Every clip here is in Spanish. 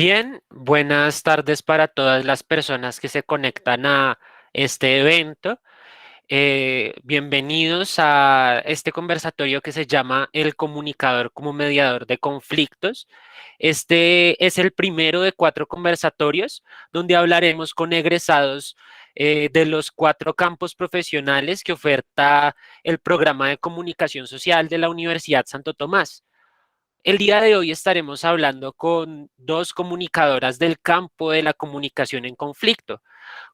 Bien, buenas tardes para todas las personas que se conectan a este evento. Bienvenidos a este conversatorio que se llama El comunicador como mediador de conflictos. Este es el primero de 4 conversatorios donde hablaremos con egresados de los 4 campos profesionales que oferta el programa de comunicación social de la Universidad Santo Tomás. El día de hoy estaremos hablando con 2 comunicadoras del campo de la comunicación en conflicto,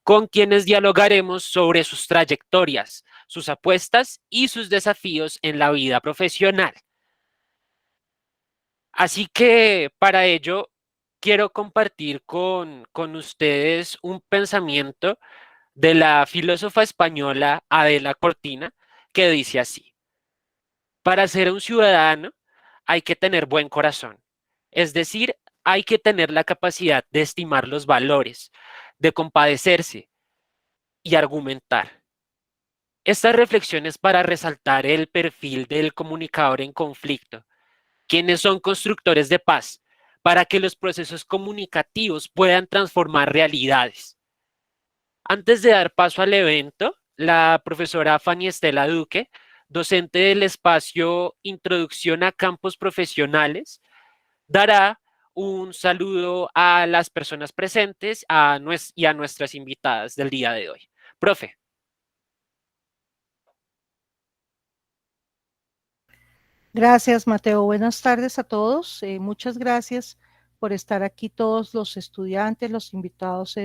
con quienes dialogaremos sobre sus trayectorias, sus apuestas y sus desafíos en la vida profesional. Así que para ello quiero compartir con ustedes un pensamiento de la filósofa española Adela Cortina que dice así: para ser un ciudadano hay que tener buen corazón, es decir, hay que tener la capacidad de estimar los valores, de compadecerse y argumentar. Esta reflexión es para resaltar el perfil del comunicador en conflicto, quienes son constructores de paz, para que los procesos comunicativos puedan transformar realidades. Antes de dar paso al evento, la profesora Fanny Estela Duque, docente del espacio Introducción a Campos Profesionales, dará un saludo a las personas presentes y a nuestras invitadas del día de hoy. Profe. Gracias, Mateo. Buenas tardes a todos. Muchas gracias por estar aquí todos los estudiantes, los invitados,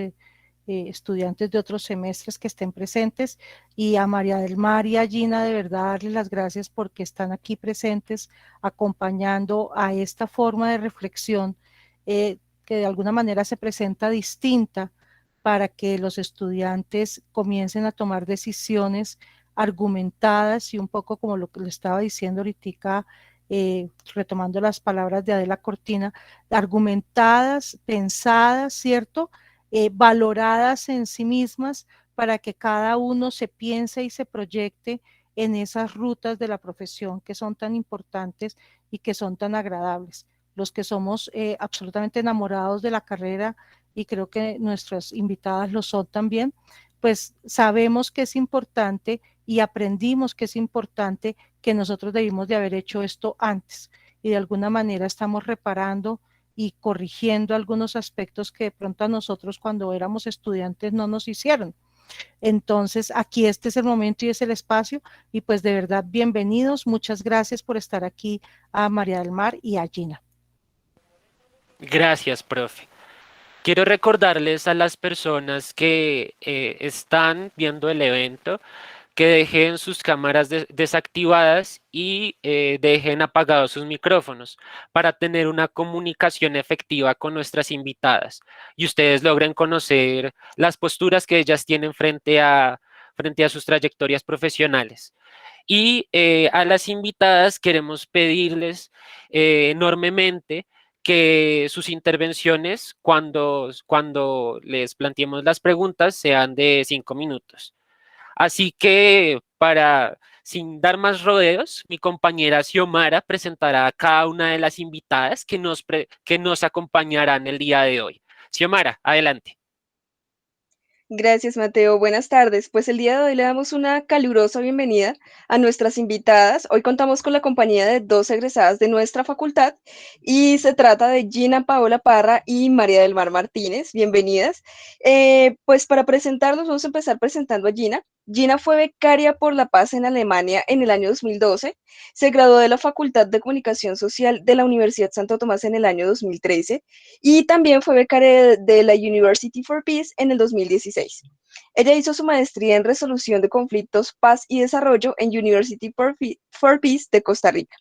estudiantes de otros semestres que estén presentes. Y a María del Mar y a Gina, de verdad, darles las gracias porque están aquí presentes acompañando a esta forma de reflexión que de alguna manera se presenta distinta para que los estudiantes comiencen a tomar decisiones argumentadas y un poco como lo que le estaba diciendo ahorita, retomando las palabras de Adela Cortina, argumentadas, pensadas, ¿cierto? Valoradas en sí mismas para que cada uno se piense y se proyecte en esas rutas de la profesión que son tan importantes y que son tan agradables. Los que somos absolutamente enamorados de la carrera, y creo que nuestras invitadas lo son también, pues sabemos que es importante y aprendimos que es importante, que nosotros debimos de haber hecho esto antes, y de alguna manera estamos reparando y corrigiendo algunos aspectos que de pronto a nosotros cuando éramos estudiantes no nos hicieron. Entonces, aquí este es el momento y es el espacio, y pues de verdad bienvenidos, muchas gracias por estar aquí a María del Mar y a Gina. Gracias, profe. Quiero recordarles a las personas que están viendo el evento que dejen sus cámaras desactivadas y dejen apagados sus micrófonos para tener una comunicación efectiva con nuestras invitadas y ustedes logren conocer las posturas que ellas tienen frente a sus trayectorias profesionales. Y a las invitadas queremos pedirles enormemente que sus intervenciones, cuando les planteemos las preguntas, sean de 5 minutos. Así que sin dar más rodeos, mi compañera Xiomara presentará a cada una de las invitadas que nos acompañarán el día de hoy. Xiomara, adelante. Gracias, Mateo. Buenas tardes. Pues el día de hoy le damos una calurosa bienvenida a nuestras invitadas. Hoy contamos con la compañía de 2 egresadas de nuestra facultad y se trata de Gina Paola Parra y María del Mar Martínez. Bienvenidas. Pues para presentarnos, vamos a empezar presentando a Gina. Gina fue becaria por la paz en Alemania en el año 2012. Se graduó de la Facultad de Comunicación Social de la Universidad Santo Tomás en el año 2013 y también fue becaria de la University for Peace en el 2016. Ella hizo su maestría en resolución de conflictos, paz y desarrollo en University for Peace de Costa Rica.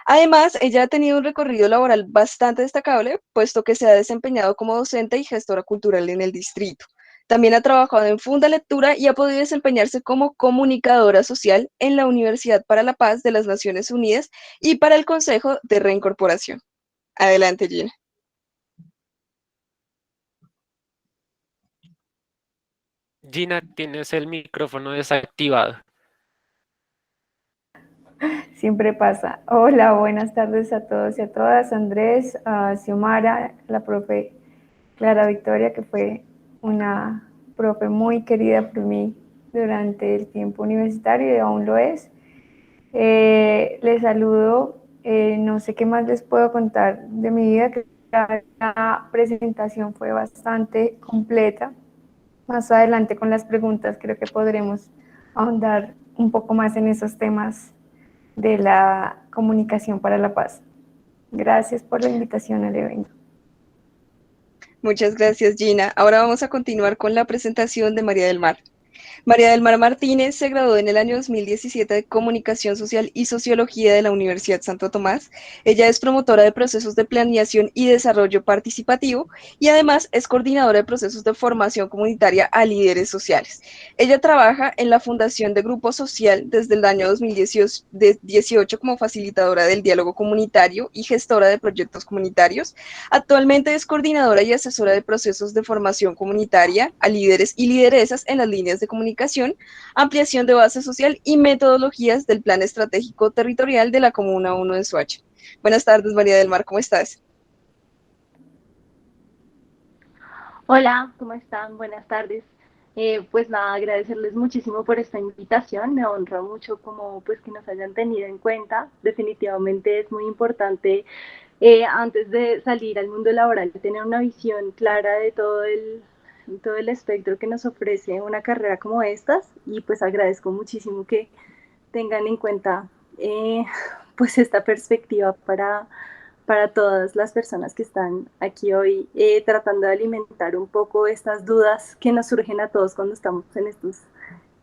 Además, ella ha tenido un recorrido laboral bastante destacable, puesto que se ha desempeñado como docente y gestora cultural en el distrito. También ha trabajado en Funda Lectura y ha podido desempeñarse como comunicadora social en la Universidad para la Paz de las Naciones Unidas y para el Consejo de Reincorporación. Adelante, Gina. Gina, tienes el micrófono desactivado. Siempre pasa. Hola, buenas tardes a todos y a todas. Andrés, a Xiomara, la profe Clara Victoria, que fue una profe muy querida por mí durante el tiempo universitario y aún lo es. Les saludo. No sé qué más les puedo contar de mi vida, que la presentación fue bastante completa. Más adelante con las preguntas creo que podremos ahondar un poco más en esos temas de la comunicación para la paz. Gracias por la invitación al evento. Muchas gracias, Gina. Ahora vamos a continuar con la presentación de María del Mar. María del Mar Martínez se graduó en el año 2017 de Comunicación Social y Sociología de la Universidad Santo Tomás. Ella es promotora de procesos de planeación y desarrollo participativo y además es coordinadora de procesos de formación comunitaria a líderes sociales. Ella trabaja en la Fundación de Grupo Social desde el año 2018 como facilitadora del diálogo comunitario y gestora de proyectos comunitarios. Actualmente es coordinadora y asesora de procesos de formación comunitaria a líderes y lideresas en las líneas de comunicación, ampliación de base social y metodologías del Plan Estratégico Territorial de la Comuna 1 de Soacha. Buenas tardes, María del Mar, ¿cómo estás? Hola, ¿cómo están? Buenas tardes. Pues nada, agradecerles muchísimo por esta invitación. Me honra mucho como pues que nos hayan tenido en cuenta. Definitivamente es muy importante antes de salir al mundo laboral tener una visión clara de todo el espectro que nos ofrece una carrera como estas y pues agradezco muchísimo que tengan en cuenta pues esta perspectiva para todas las personas que están aquí hoy tratando de alimentar un poco estas dudas que nos surgen a todos cuando estamos en estos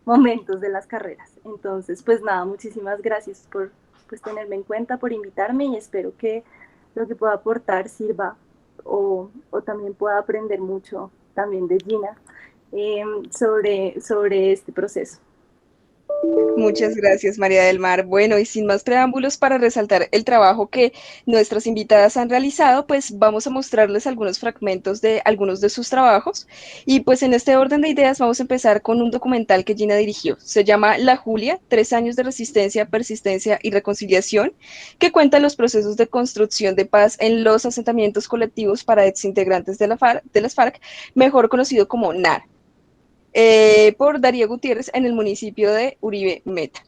momentos de las carreras. Entonces, pues nada, muchísimas gracias por pues, tenerme en cuenta, por invitarme y espero que lo que pueda aportar sirva o también pueda aprender mucho también de Gina sobre este proceso. Muchas gracias, María del Mar. Bueno, y sin más preámbulos, para resaltar el trabajo que nuestras invitadas han realizado, pues vamos a mostrarles algunos fragmentos de algunos de sus trabajos. Y pues en este orden de ideas vamos a empezar con un documental que Gina dirigió. Se llama La Julia, 3 años de resistencia, persistencia y reconciliación, que cuenta los procesos de construcción de paz en los asentamientos colectivos para exintegrantes de las FARC, mejor conocido como NAR. Por Darío Gutiérrez en el municipio de Uribe Meta.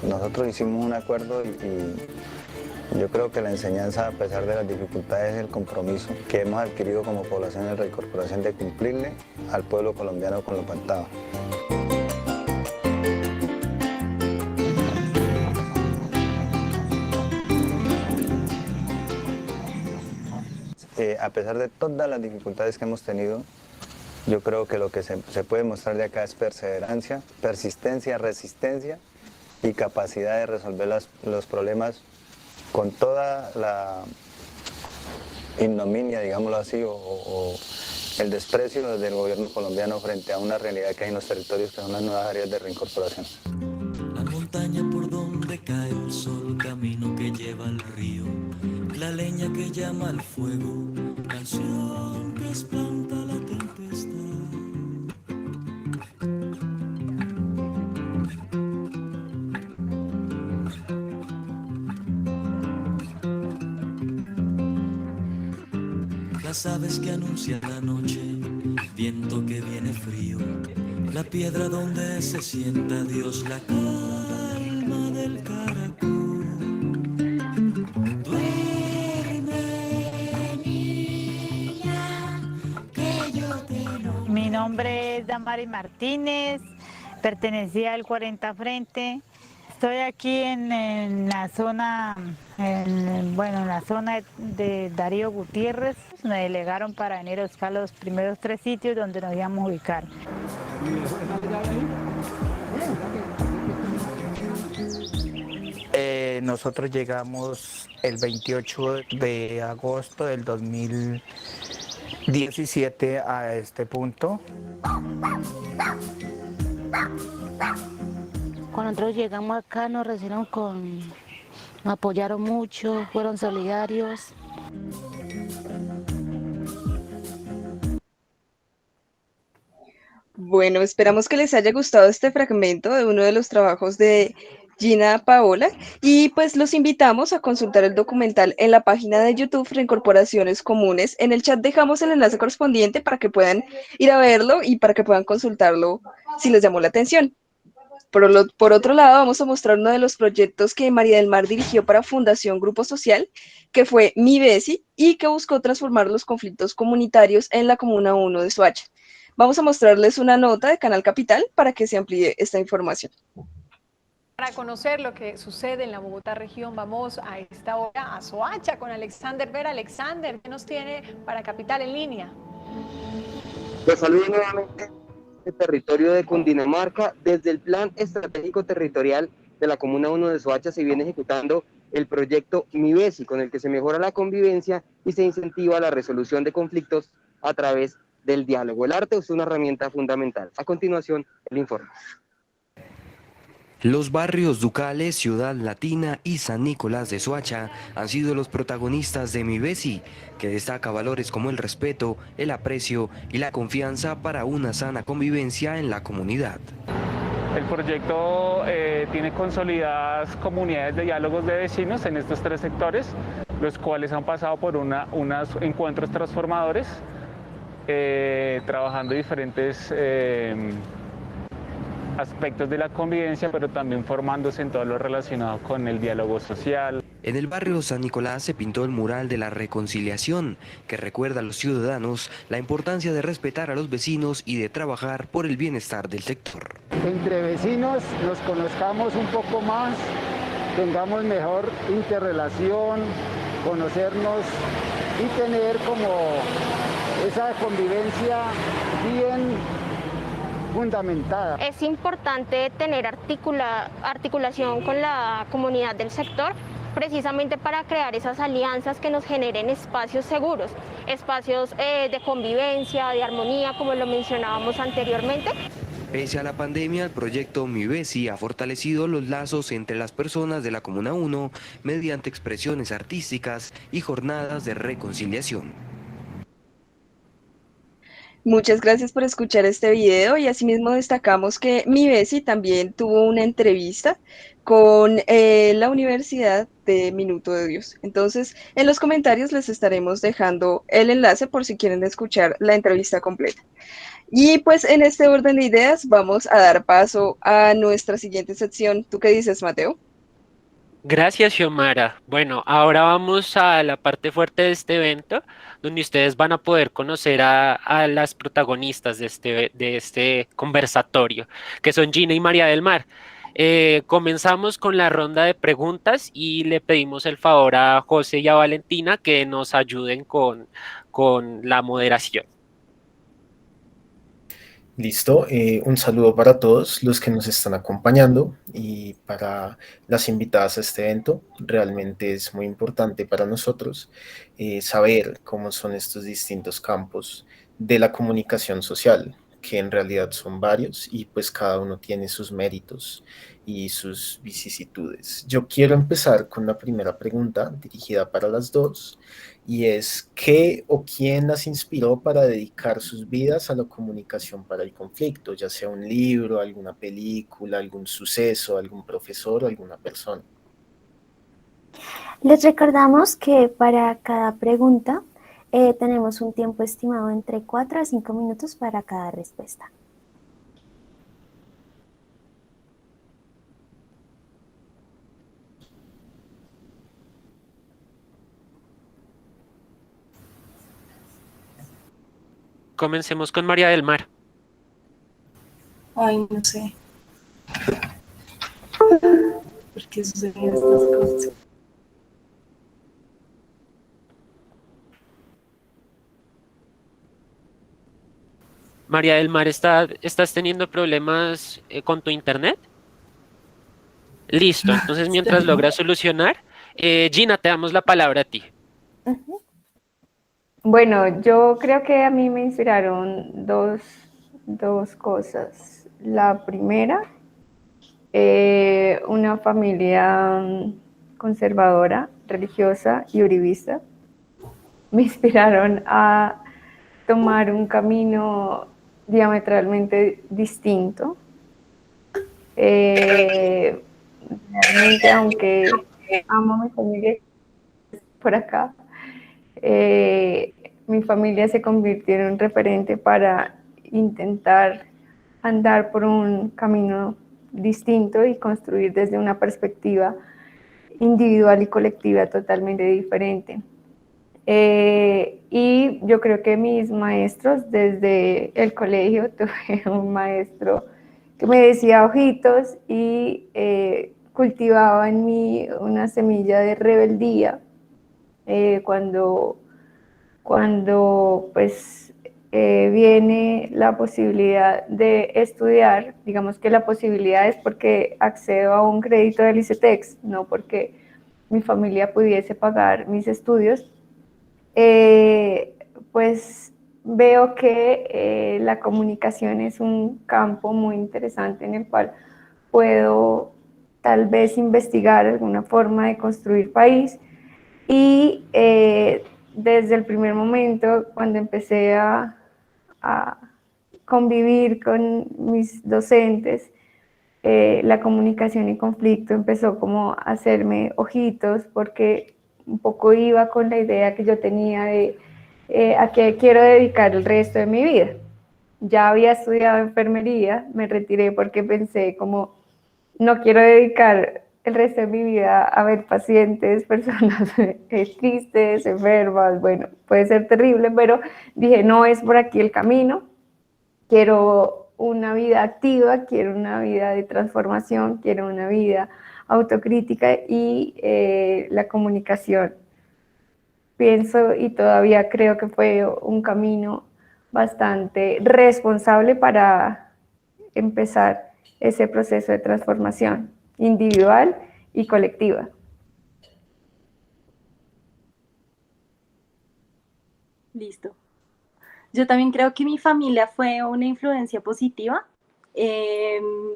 Nosotros hicimos un acuerdo y yo creo que la enseñanza, a pesar de las dificultades, es el compromiso que hemos adquirido como población de reincorporación de cumplirle al pueblo colombiano con lo pactado. A pesar de todas las dificultades que hemos tenido, yo creo que lo que se puede mostrar de acá es perseverancia, persistencia, resistencia y capacidad de resolver los problemas con toda la ignominia, digámoslo así, o el desprecio del gobierno colombiano frente a una realidad que hay en los territorios, que son las nuevas áreas de reincorporación. La montaña por donde cae el sol, camino que lleva al río, la leña que llama al fuego, canción que espanta la tempestad. Las aves que anuncian la noche, viento que viene frío, la piedra donde se sienta Dios, la calma del caracol. Duerme, niña, que yo te lo... Mi nombre es Damari Martínez, pertenecía al 40 Frente. Estoy aquí en la zona, en la zona de Darío Gutiérrez. Me delegaron para venir a buscar los primeros 3 sitios donde nos íbamos a ubicar. Nosotros llegamos el 28 de agosto del 2017 a este punto. Cuando nosotros llegamos acá nos recibieron nos apoyaron mucho, fueron solidarios. Bueno, esperamos que les haya gustado este fragmento de uno de los trabajos de Gina Paola y pues los invitamos a consultar el documental en la página de YouTube Reincorporaciones Comunes. En el chat dejamos el enlace correspondiente para que puedan ir a verlo y para que puedan consultarlo si les llamó la atención. Por otro lado, vamos a mostrar uno de los proyectos que María del Mar dirigió para Fundación Grupo Social, que fue Mi Besi, y que buscó transformar los conflictos comunitarios en la Comuna 1 de Soacha. Vamos a mostrarles una nota de Canal Capital para que se amplíe esta información. Para conocer lo que sucede en la Bogotá región, vamos a esta hora a Soacha con Alexander Vera. Alexander, ¿qué nos tiene para Capital en línea? Pues saludo nuevamente el territorio de Cundinamarca. Desde el Plan Estratégico Territorial de la Comuna 1 de Soacha se viene ejecutando el proyecto Mi Besi, con el que se mejora la convivencia y se incentiva la resolución de conflictos a través del diálogo. El arte es una herramienta fundamental. A continuación, el informe. Los barrios Ducales, Ciudad Latina y San Nicolás de Soacha han sido los protagonistas de Mi Besi, que destaca valores como el respeto, el aprecio y la confianza para una sana convivencia en la comunidad. El proyecto tiene consolidadas comunidades de diálogos de vecinos en estos 3 sectores, los cuales han pasado por unos encuentros transformadores, trabajando diferentes aspectos de la convivencia, pero también formándose en todo lo relacionado con el diálogo social. En el barrio San Nicolás se pintó el mural de la reconciliación, que recuerda a los ciudadanos la importancia de respetar a los vecinos y de trabajar por el bienestar del sector. Entre vecinos nos conozcamos un poco más, tengamos mejor interrelación, conocernos y tener como esa convivencia bien fundamentada. Es importante tener articulación con la comunidad del sector, precisamente para crear esas alianzas que nos generen espacios seguros, espacios de convivencia, de armonía, como lo mencionábamos anteriormente. Pese a la pandemia, el proyecto Mi Besi ha fortalecido los lazos entre las personas de la Comuna 1 mediante expresiones artísticas y jornadas de reconciliación. Muchas gracias por escuchar este video y asimismo destacamos que Mi Besi también tuvo una entrevista con la Universidad de Minuto de Dios. Entonces, en los comentarios les estaremos dejando el enlace por si quieren escuchar la entrevista completa. Y pues en este orden de ideas vamos a dar paso a nuestra siguiente sección. ¿Tú qué dices, Mateo? Gracias, Xiomara. Bueno, ahora vamos a la parte fuerte de este evento, donde ustedes van a poder conocer a las protagonistas de este conversatorio, que son Gina y María del Mar. Comenzamos con la ronda de preguntas y le pedimos el favor a José y a Valentina que nos ayuden con la moderación. Listo, un saludo para todos los que nos están acompañando y para las invitadas a este evento. Realmente es muy importante para nosotros saber cómo son estos distintos campos de la comunicación social, que en realidad son varios y pues cada uno tiene sus méritos y sus vicisitudes. Yo quiero empezar con la primera pregunta dirigida para las dos y es ¿qué o quién las inspiró para dedicar sus vidas a la comunicación para el conflicto? Ya sea un libro, alguna película, algún suceso, algún profesor o alguna persona. Les recordamos que para cada pregunta tenemos un tiempo estimado entre 4 a 5 minutos para cada respuesta. Comencemos con María del Mar. Ay, no sé. ¿Por qué suceden estas cosas? María del Mar, ¿estás teniendo problemas con tu internet? Listo, entonces mientras logras solucionar, Gina, te damos la palabra a ti. Bueno, yo creo que a mí me inspiraron dos cosas. La primera, una familia conservadora, religiosa y uribista, me inspiraron a tomar un camino diametralmente distinto. Realmente, aunque amo a mi familia por acá, mi familia se convirtió en un referente para intentar andar por un camino distinto y construir desde una perspectiva individual y colectiva totalmente diferente. Y yo creo que mis maestros, desde el colegio, tuve un maestro que me decía ojitos y cultivaba en mí una semilla de rebeldía cuando pues viene la posibilidad de estudiar. Digamos que la posibilidad es porque accedo a un crédito del ICETEX, no porque mi familia pudiese pagar mis estudios. Pues veo que la comunicación es un campo muy interesante en el cual puedo tal vez investigar alguna forma de construir país y desde el primer momento cuando empecé a convivir con mis docentes, la comunicación y conflicto empezó como a hacerme ojitos porque un poco iba con la idea que yo tenía de a qué quiero dedicar el resto de mi vida. Ya había estudiado enfermería, me retiré porque pensé como no quiero dedicar el resto de mi vida a ver pacientes, personas tristes, enfermas, bueno, puede ser terrible, pero dije no es por aquí el camino, quiero una vida activa, quiero una vida de transformación, quiero una vida autocrítica y la comunicación. Pienso y todavía creo que fue un camino bastante responsable para empezar ese proceso de transformación individual y colectiva. Listo. Yo también creo que mi familia fue una influencia positiva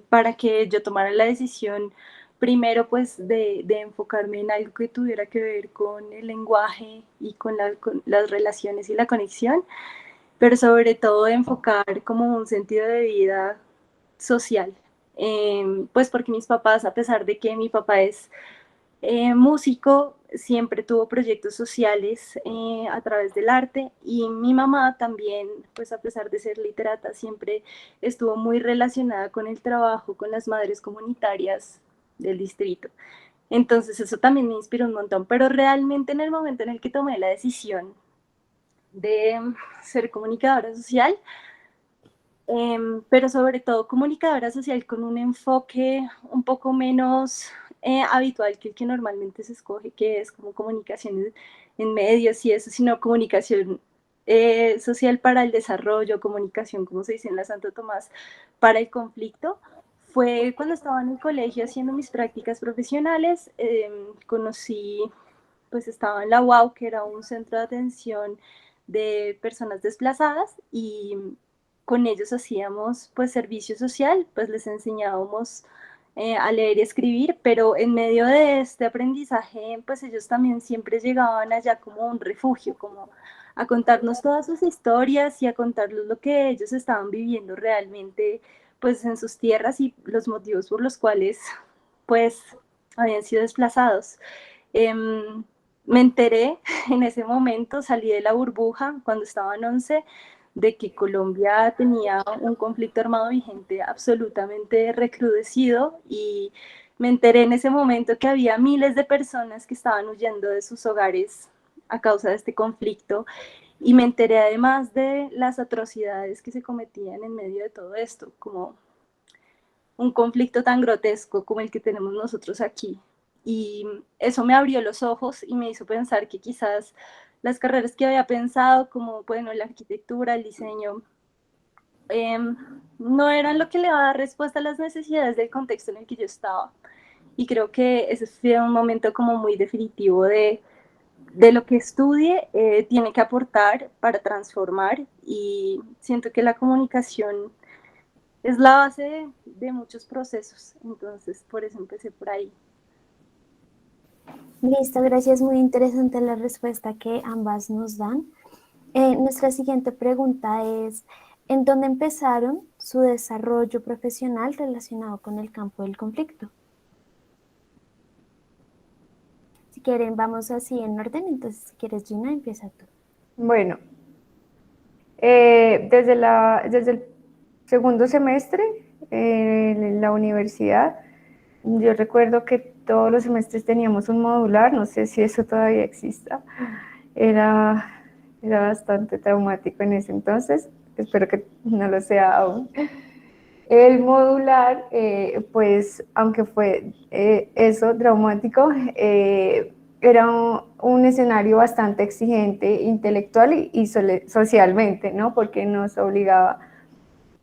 para que yo tomara la decisión, primero pues de enfocarme en algo que tuviera que ver con el lenguaje y con las relaciones y la conexión, pero sobre todo de enfocar como un sentido de vida social. Pues porque mis papás, a pesar de que mi papá es músico, siempre tuvo proyectos sociales a través del arte, y mi mamá también, pues a pesar de ser literata, siempre estuvo muy relacionada con el trabajo con las madres comunitarias del distrito. Entonces eso también me inspiró un montón, pero realmente en el momento en el que tomé la decisión de ser comunicadora social, pero sobre todo comunicadora social con un enfoque un poco menos habitual que el que normalmente se escoge, que es como comunicación en medios y eso, sino comunicación social para el desarrollo, comunicación, como se dice en la Santo Tomás, para el conflicto. Fue cuando estaba en el colegio haciendo mis prácticas profesionales, conocí, pues estaba en la UAU, que era un centro de atención de personas desplazadas, y con ellos hacíamos pues servicio social, pues les enseñábamos a leer y escribir, pero en medio de este aprendizaje pues ellos también siempre llegaban allá como un refugio, como a contarnos todas sus historias y a contarnos lo que ellos estaban viviendo realmente pues en sus tierras y los motivos por los cuales pues habían sido desplazados. Me enteré en ese momento, salí de la burbuja cuando estaba en 11, de que Colombia tenía un conflicto armado vigente absolutamente recrudecido, y me enteré en ese momento que había miles de personas que estaban huyendo de sus hogares a causa de este conflicto, y me enteré además de las atrocidades que se cometían en medio de todo esto, como un conflicto tan grotesco como el que tenemos nosotros aquí. Y eso me abrió los ojos y me hizo pensar que quizás las carreras que había pensado, como bueno, la arquitectura, el diseño, no eran lo que le va a dar respuesta a las necesidades del contexto en el que yo estaba. Y creo que ese fue un momento como muy definitivo de lo que estudie, tiene que aportar para transformar, y siento que la comunicación es la base de muchos procesos, entonces por eso empecé por ahí. Listo, gracias. Muy interesante la respuesta que ambas nos dan. Nuestra siguiente pregunta es, ¿en dónde empezaron su desarrollo profesional relacionado con el campo del conflicto? Si quieren, vamos así en orden. Entonces, si quieres, Gina, empieza tú. Bueno, desde el segundo semestre en la universidad, yo recuerdo que todos los semestres teníamos un modular, no sé si eso todavía exista, era bastante traumático en ese entonces, espero que no lo sea aún. El modular, pues, aunque fue eso, traumático, era un escenario bastante exigente intelectual y socialmente, ¿no? Porque nos obligaba,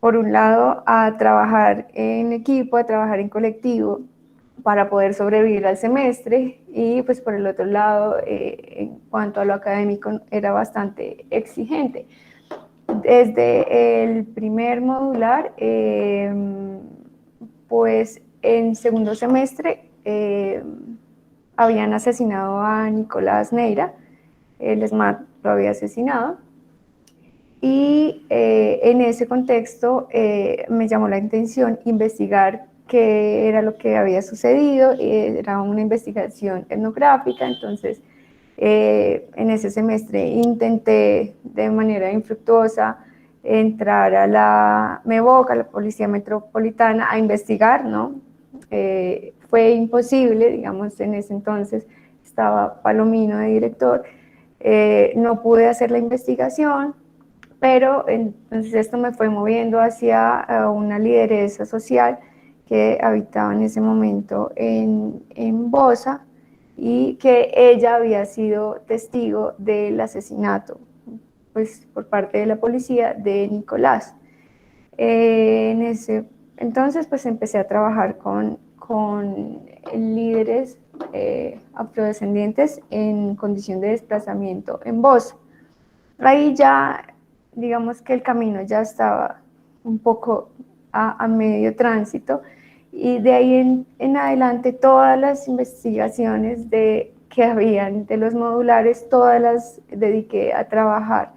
por un lado, a trabajar en equipo, a trabajar en colectivo, para poder sobrevivir al semestre, y pues por el otro lado, en cuanto a lo académico, era bastante exigente. Desde el primer modular, pues en segundo semestre habían asesinado a Nicolás Neira, el ESMAD lo había asesinado, y en ese contexto me llamó la atención investigar qué era lo que había sucedido. Era una investigación etnográfica, entonces en ese semestre intenté de manera infructuosa entrar a la MEVOC, a la Policía Metropolitana, a investigar, ¿no? Fue imposible, digamos, en ese entonces estaba Palomino de director, no pude hacer la investigación, pero entonces esto me fue moviendo hacia una lideresa social que habitaba en ese momento en Bosa, y que ella había sido testigo del asesinato, pues, por parte de la policía de Nicolás. Entonces, pues empecé a trabajar con líderes afrodescendientes en condición de desplazamiento en Bosa. Ahí ya, digamos que el camino ya estaba un poco a medio tránsito, y de ahí en adelante todas las investigaciones que habían de los modulares, todas las dediqué a trabajar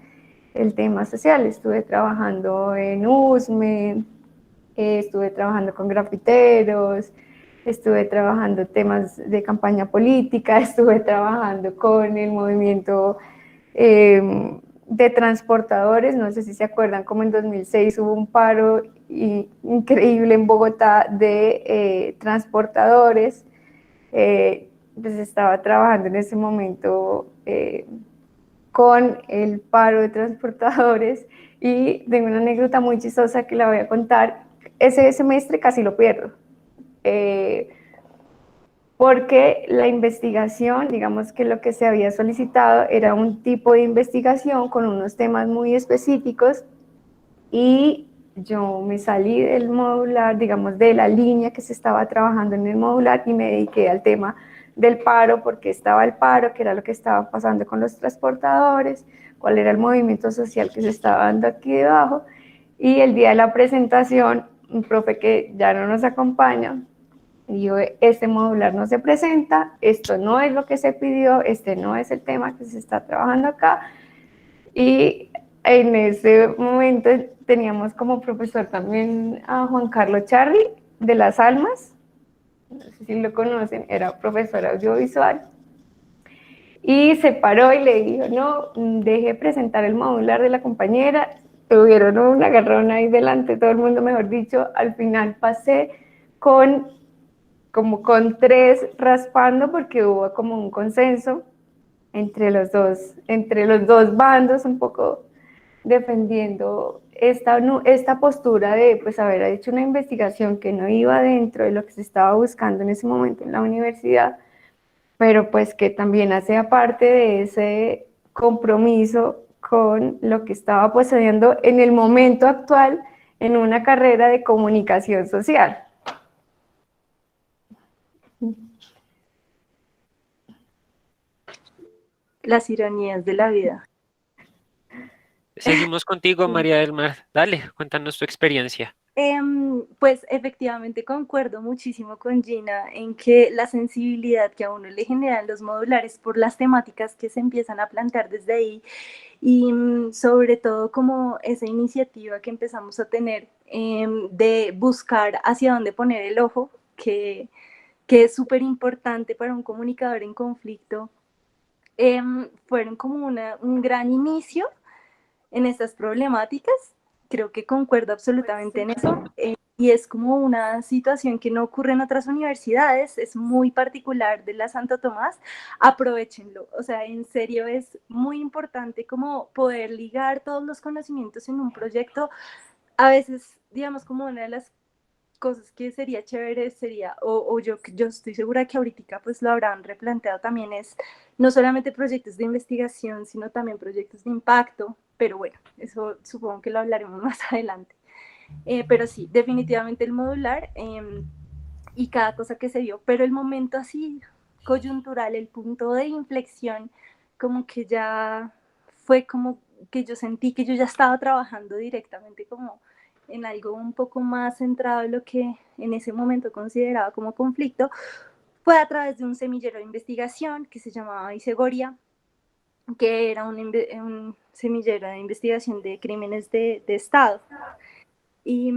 el tema social. Estuve trabajando en USME, estuve trabajando con grafiteros, estuve trabajando temas de campaña política, estuve trabajando con el movimiento de transportadores. No sé si se acuerdan, como en 2006 hubo un paro increíble en Bogotá de transportadores. Pues estaba trabajando en ese momento con el paro de transportadores, y tengo una anécdota muy chistosa que la voy a contar. Ese semestre casi lo pierdo, porque la investigación, digamos que lo que se había solicitado era un tipo de investigación con unos temas muy específicos, y yo me salí del modular, digamos, de la línea que se estaba trabajando en el modular, y me dediqué al tema del paro, porque estaba el paro, que era lo que estaba pasando con los transportadores, cuál era el movimiento social que se estaba dando aquí debajo. Y el día de la presentación, un profe que ya no nos acompaña, dijo: este modular no se presenta, esto no es lo que se pidió, este no es el tema que se está trabajando acá. Y en ese momento teníamos como profesor también a Juan Carlos Charri de Las Almas, no sé si lo conocen, era profesor audiovisual, y se paró y le dijo: no, deje presentar el modular de la compañera. Tuvieron un agarrón ahí delante, todo el mundo, mejor dicho. Al final pasé con 3 raspando, porque hubo como un consenso entre los dos bandos, un poco defendiendo esta postura de, pues, haber hecho una investigación que no iba dentro de lo que se estaba buscando en ese momento en la universidad, pero pues que también hacía parte de ese compromiso con lo que estaba sucediendo en el momento actual en una carrera de comunicación social. Las ironías de la vida. Seguimos contigo, María del Mar. Dale, cuéntanos tu experiencia. Pues efectivamente concuerdo muchísimo con Gina en que la sensibilidad que a uno le generan los modulares por las temáticas que se empiezan a plantear desde ahí y sobre todo como esa iniciativa que empezamos a tener de buscar hacia dónde poner el ojo, que es súper importante para un comunicador en conflicto, fueron como un gran inicio en estas problemáticas. Creo que concuerdo absolutamente en eso. Y es como una situación que no ocurre en otras universidades, es muy particular de la Santo Tomás. Aprovechenlo, o sea, en serio es muy importante como poder ligar todos los conocimientos en un proyecto. A veces, digamos, como una de las cosas que sería chévere sería, o yo estoy segura que ahorita pues lo habrán replanteado también, es no solamente proyectos de investigación, sino también proyectos de impacto, pero bueno, eso supongo que lo hablaremos más adelante. Pero sí, definitivamente el modular y cada cosa que se dio, pero el momento así coyuntural, el punto de inflexión, como que ya fue como que yo sentí que yo ya estaba trabajando directamente como en algo un poco más centrado en lo que en ese momento consideraba como conflicto, fue a través de un semillero de investigación que se llamaba Isegoria, que era un semillero de investigación de crímenes de Estado. Y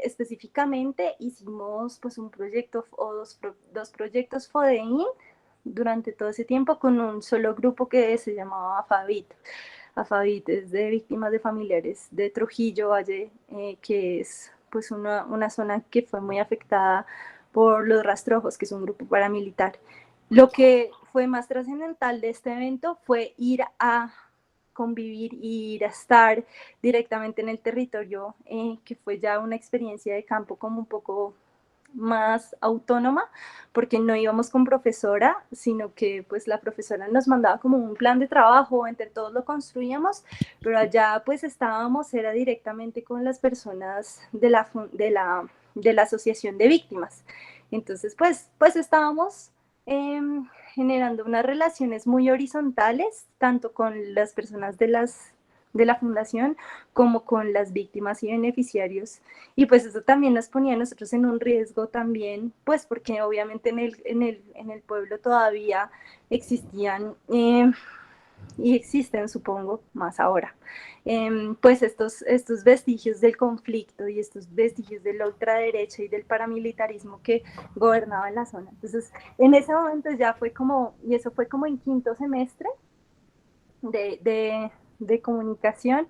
específicamente hicimos pues un proyecto o dos proyectos FODEIN durante todo ese tiempo con un solo grupo que se llamaba AFAVIT. AFAVIT es de víctimas de familiares de Trujillo Valle, que es pues una zona que fue muy afectada por los rastrojos, que es un grupo paramilitar. Lo que fue más trascendental de este evento fue ir a convivir y ir a estar directamente en el territorio, que fue ya una experiencia de campo como un poco más autónoma, porque no íbamos con profesora, sino que pues la profesora nos mandaba como un plan de trabajo, entre todos lo construíamos, pero allá pues estábamos, era directamente con las personas de la asociación de víctimas. Entonces pues estábamos generando unas relaciones muy horizontales, tanto con las personas de la fundación como con las víctimas y beneficiarios. Y pues eso también nos ponía a nosotros en un riesgo también, pues porque obviamente en el pueblo todavía existían y existen, supongo, más ahora, pues estos vestigios del conflicto y estos vestigios de la ultraderecha y del paramilitarismo que gobernaba la zona. Entonces, en ese momento ya fue como, y eso fue como en quinto semestre de comunicación,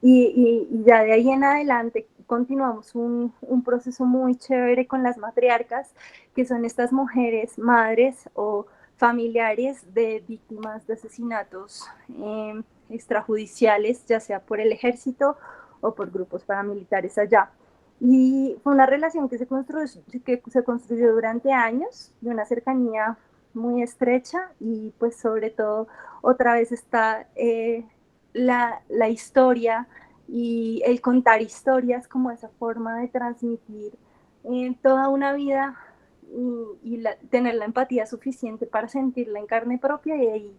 y ya de ahí en adelante continuamos un proceso muy chévere con las matriarcas, que son estas mujeres, madres o familiares de víctimas de asesinatos extrajudiciales, ya sea por el ejército o por grupos paramilitares allá. Y fue una relación que se construyó durante años, de una cercanía muy estrecha, y pues sobre todo otra vez está la historia y el contar historias como esa forma de transmitir toda una vida y tener la empatía suficiente para sentirla en carne propia y ahí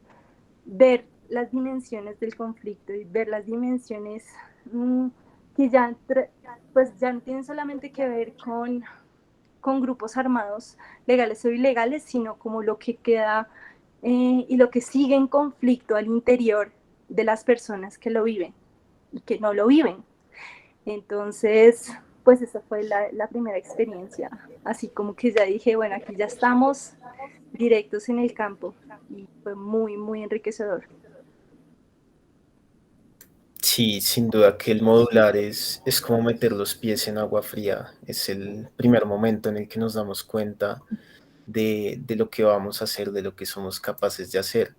ver las dimensiones del conflicto y ver las dimensiones que pues ya no tienen solamente que ver con grupos armados legales o ilegales, sino como lo que queda y lo que sigue en conflicto al interior de las personas que lo viven y que no lo viven. Entonces, pues esa fue la primera experiencia, así como que ya dije, bueno, aquí ya estamos directos en el campo y fue muy, muy enriquecedor. Sí, sin duda que el modular es como meter los pies en agua fría. Es el primer momento en el que nos damos cuenta de lo que vamos a hacer, de lo que somos capaces de hacer.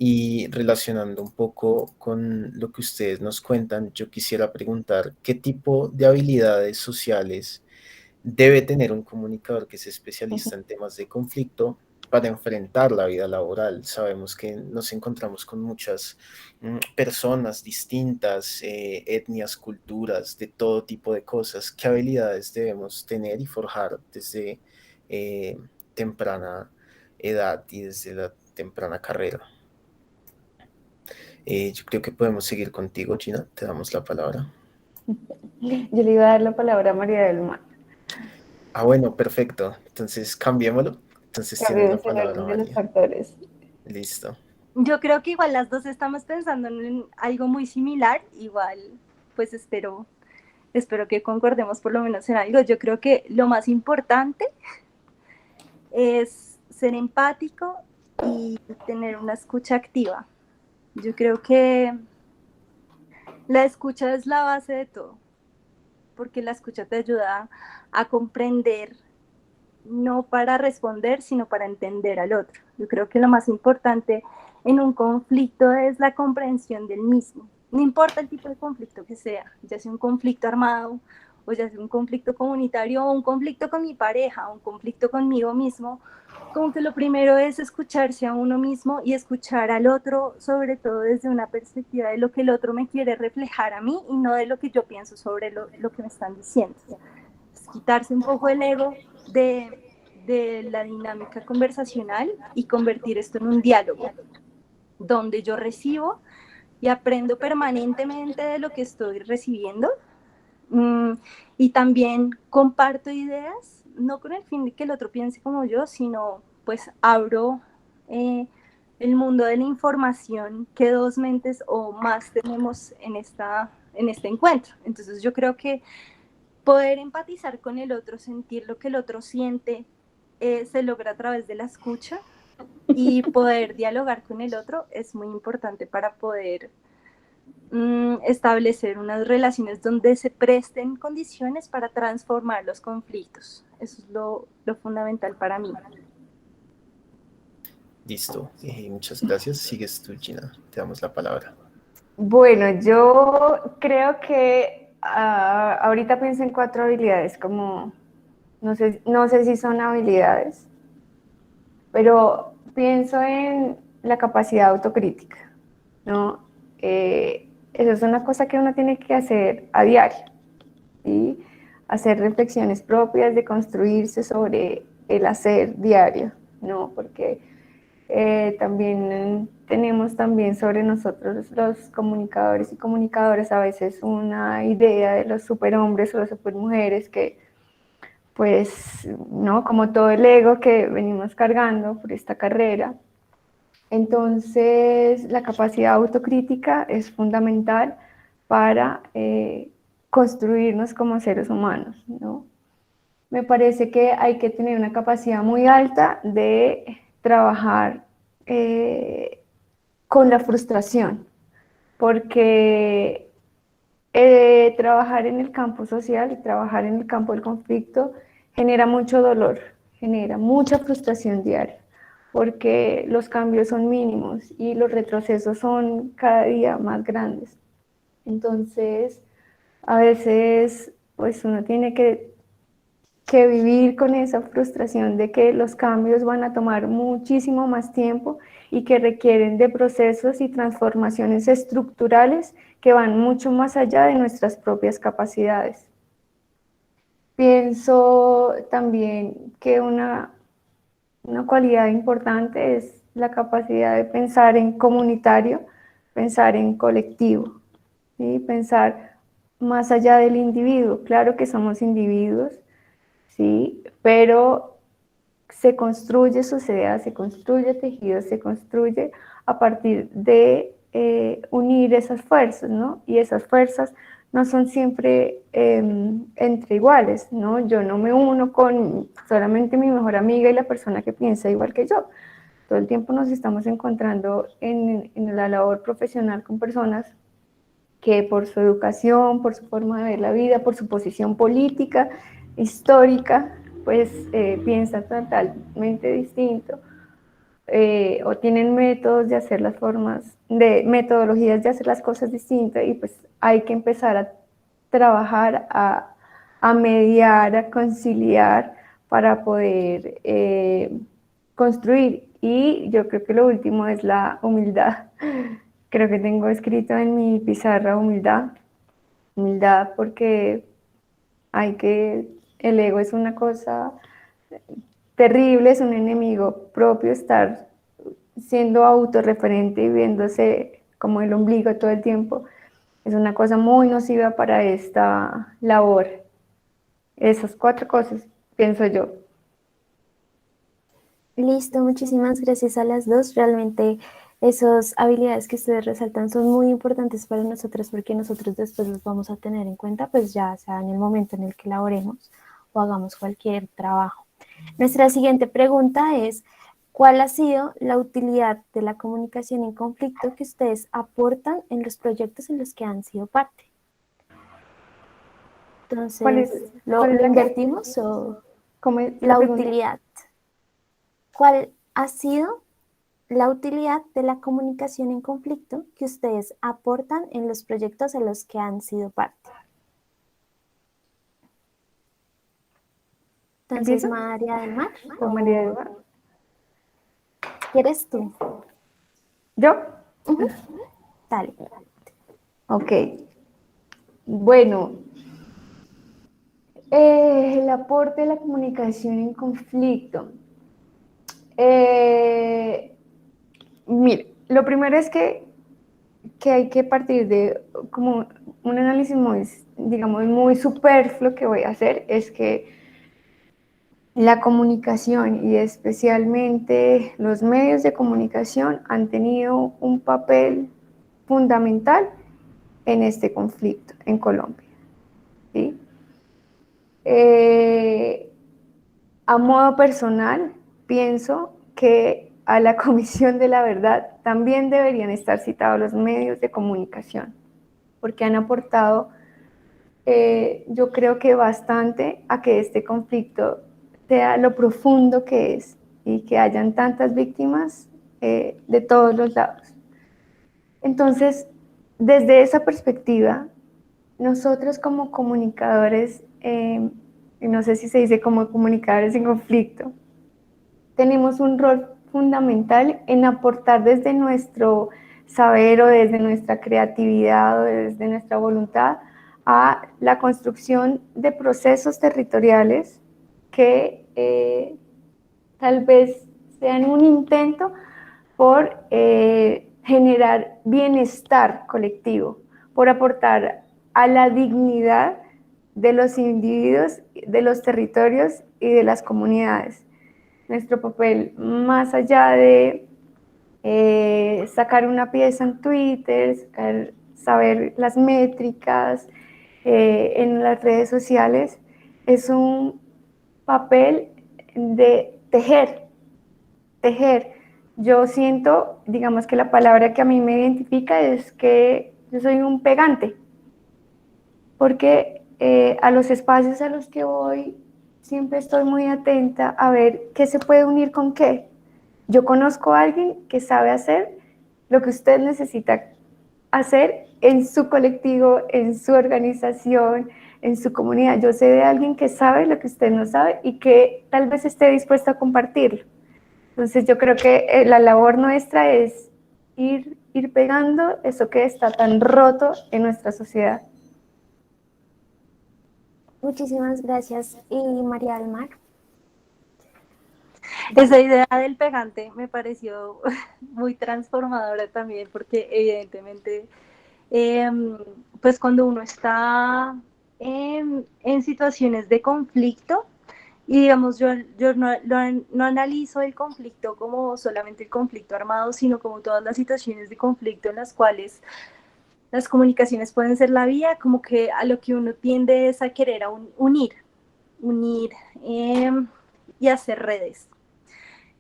Y relacionando un poco con lo que ustedes nos cuentan, yo quisiera preguntar qué tipo de habilidades sociales debe tener un comunicador que es especialista en temas de conflicto para enfrentar la vida laboral. Sabemos que nos encontramos con muchas personas distintas, etnias, culturas, de todo tipo de cosas. ¿Qué habilidades debemos tener y forjar desde eh, temprana edad y desde la temprana carrera? Yo creo que podemos seguir contigo, Gina. Te damos la palabra. Yo le iba a dar la palabra a María del Mar. Ah, bueno, perfecto. Entonces, cambiémoslo. Entonces tienes la Cambiemos el palabra, orden de los María. factores. Listo. Yo creo que igual las dos estamos pensando en algo muy similar, igual pues espero que concordemos por lo menos en algo. Yo creo que lo más importante es ser empático y tener una escucha activa. Yo creo que la escucha es la base de todo, porque la escucha te ayuda a comprender, no para responder, sino para entender al otro. Yo creo que lo más importante en un conflicto es la comprensión del mismo. No importa el tipo de conflicto que sea, ya sea un conflicto armado, o ya sea un conflicto comunitario, o un conflicto con mi pareja, o un conflicto conmigo mismo, como que lo primero es escucharse a uno mismo y escuchar al otro, sobre todo desde una perspectiva de lo que el otro me quiere reflejar a mí y no de lo que yo pienso sobre lo que me están diciendo. Es quitarse un poco el ego de la dinámica conversacional y convertir esto en un diálogo, donde yo recibo y aprendo permanentemente de lo que estoy recibiendo, y también comparto ideas, no con el fin de que el otro piense como yo, sino pues abro el mundo de la información que dos mentes o más tenemos en este encuentro. Entonces yo creo que poder empatizar con el otro, sentir lo que el otro siente, se logra a través de la escucha, y poder dialogar con el otro es muy importante para poder establecer unas relaciones donde se presten condiciones para transformar los conflictos. Eso es lo fundamental para mí. Listo. Muchas gracias. Sigues tú, Gina. Te damos la palabra. Bueno, yo creo que ahorita pienso en 4 habilidades, como no sé si son habilidades, pero pienso en la capacidad autocrítica, ¿no? Eso es una cosa que uno tiene que hacer a diario, ¿sí? Hacer reflexiones propias, de construirse sobre el hacer diario, ¿no? Porque también tenemos también sobre nosotros los comunicadores y comunicadoras a veces una idea de los superhombres o las supermujeres que pues, ¿no? Como todo el ego que venimos cargando por esta carrera. Entonces, la capacidad autocrítica es fundamental para construirnos como seres humanos, ¿no? Me parece que hay que tener una capacidad muy alta de trabajar con la frustración, porque trabajar en el campo social y trabajar en el campo del conflicto genera mucho dolor, genera mucha frustración diaria, porque los cambios son mínimos y los retrocesos son cada día más grandes. Entonces, a veces, pues uno tiene que vivir con esa frustración de que los cambios van a tomar muchísimo más tiempo y que requieren de procesos y transformaciones estructurales que van mucho más allá de nuestras propias capacidades. Pienso también que una cualidad importante es la capacidad de pensar en comunitario, pensar en colectivo, ¿sí? Pensar más allá del individuo. Claro que somos individuos, ¿sí? Pero se construye sociedad, se construye tejido, se construye a partir de unir esas fuerzas, ¿no? Y esas fuerzas no son siempre entre iguales, ¿no? Yo no me uno con solamente mi mejor amiga y la persona que piensa igual que yo. Todo el tiempo nos estamos encontrando en la labor profesional con personas que por su educación, por su forma de ver la vida, por su posición política, histórica, pues piensan totalmente distinto, o tienen métodos de hacer metodologías de hacer las cosas distintas, y pues hay que empezar a trabajar, a mediar, a conciliar para poder construir. Y yo creo que lo último es la humildad. Creo que tengo escrito en mi pizarra humildad porque el ego es una cosa terrible, es un enemigo propio, estar siendo autorreferente y viéndose como el ombligo todo el tiempo, es una cosa muy nociva para esta labor. Esas 4 cosas, pienso yo. Listo, muchísimas gracias a las dos. Realmente esas habilidades que ustedes resaltan son muy importantes para nosotros porque nosotros después los vamos a tener en cuenta, pues ya sea en el momento en el que laboremos o hagamos cualquier trabajo. Nuestra siguiente pregunta es, ¿cuál ha sido la utilidad de la comunicación en conflicto que ustedes aportan en los proyectos en los que han sido parte? Entonces, ¿lo invertimos o ¿Cómo es la pregunta? utilidad? ¿Cuál ha sido la utilidad de la comunicación en conflicto que ustedes aportan en los proyectos en los que han sido parte? Entonces, ¿Empiezo? María del Mar. ¿O María del Mar? ¿Quieres tú? ¿Yo? Dale. Ok. Bueno, el aporte de la comunicación en conflicto. Mire, lo primero es que hay que partir de como un análisis muy, digamos, muy superfluo que voy a hacer, es que la comunicación y especialmente los medios de comunicación han tenido un papel fundamental en este conflicto en Colombia, ¿sí? A modo personal, pienso que a la Comisión de la Verdad también deberían estar citados los medios de comunicación, porque han aportado, yo creo que bastante a que este conflicto sea lo profundo que es y que hayan tantas víctimas de todos los lados. Entonces, desde esa perspectiva, nosotros como comunicadores, no sé si se dice como comunicadores en conflicto, tenemos un rol fundamental en aportar desde nuestro saber o desde nuestra creatividad o desde nuestra voluntad a la construcción de procesos territoriales que tal vez sean un intento por generar bienestar colectivo, por aportar a la dignidad de los individuos, de los territorios y de las comunidades. Nuestro papel, más allá de sacar una pieza en Twitter, saber las métricas en las redes sociales, es un papel de tejer. Yo siento, digamos que la palabra que a mí me identifica es que yo soy un pegante, porque a los espacios a los que voy siempre estoy muy atenta a ver qué se puede unir con qué. Yo conozco a alguien que sabe hacer lo que usted necesita hacer en su colectivo, en su organización, en su comunidad. Yo sé de alguien que sabe lo que usted no sabe y que tal vez esté dispuesto a compartirlo. Entonces yo creo que la labor nuestra es ir pegando eso que está tan roto en nuestra sociedad. Muchísimas gracias. ¿Y María del Mar? Esa idea del pegante me pareció muy transformadora también, porque evidentemente, pues cuando uno está en situaciones de conflicto, y digamos, yo no analizo el conflicto como solamente el conflicto armado, sino como todas las situaciones de conflicto en las cuales las comunicaciones pueden ser la vía, como que a lo que uno tiende es a querer unir y hacer redes.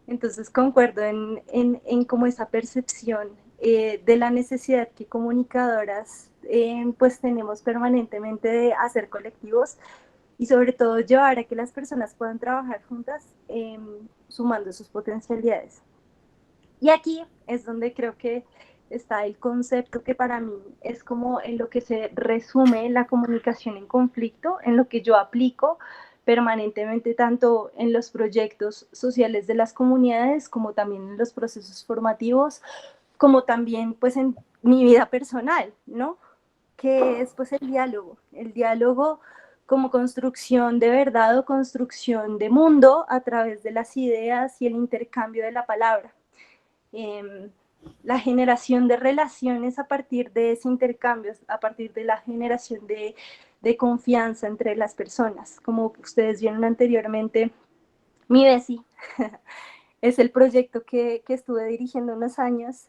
Entonces concuerdo en como esa percepción de la necesidad que comunicadoras pues tenemos permanentemente de hacer colectivos y sobre todo llevar a que las personas puedan trabajar juntas sumando sus potencialidades. Y aquí es donde creo que está el concepto que para mí es como en lo que se resume la comunicación en conflicto, en lo que yo aplico permanentemente tanto en los proyectos sociales de las comunidades como también en los procesos formativos, como también pues en mi vida personal, ¿no? Que es pues el diálogo como construcción de verdad o construcción de mundo a través de las ideas y el intercambio de la palabra. la generación de relaciones a partir de ese intercambio, a partir de la generación de confianza entre las personas. Como ustedes vieron anteriormente, Mi Besi es el proyecto que estuve dirigiendo unos años,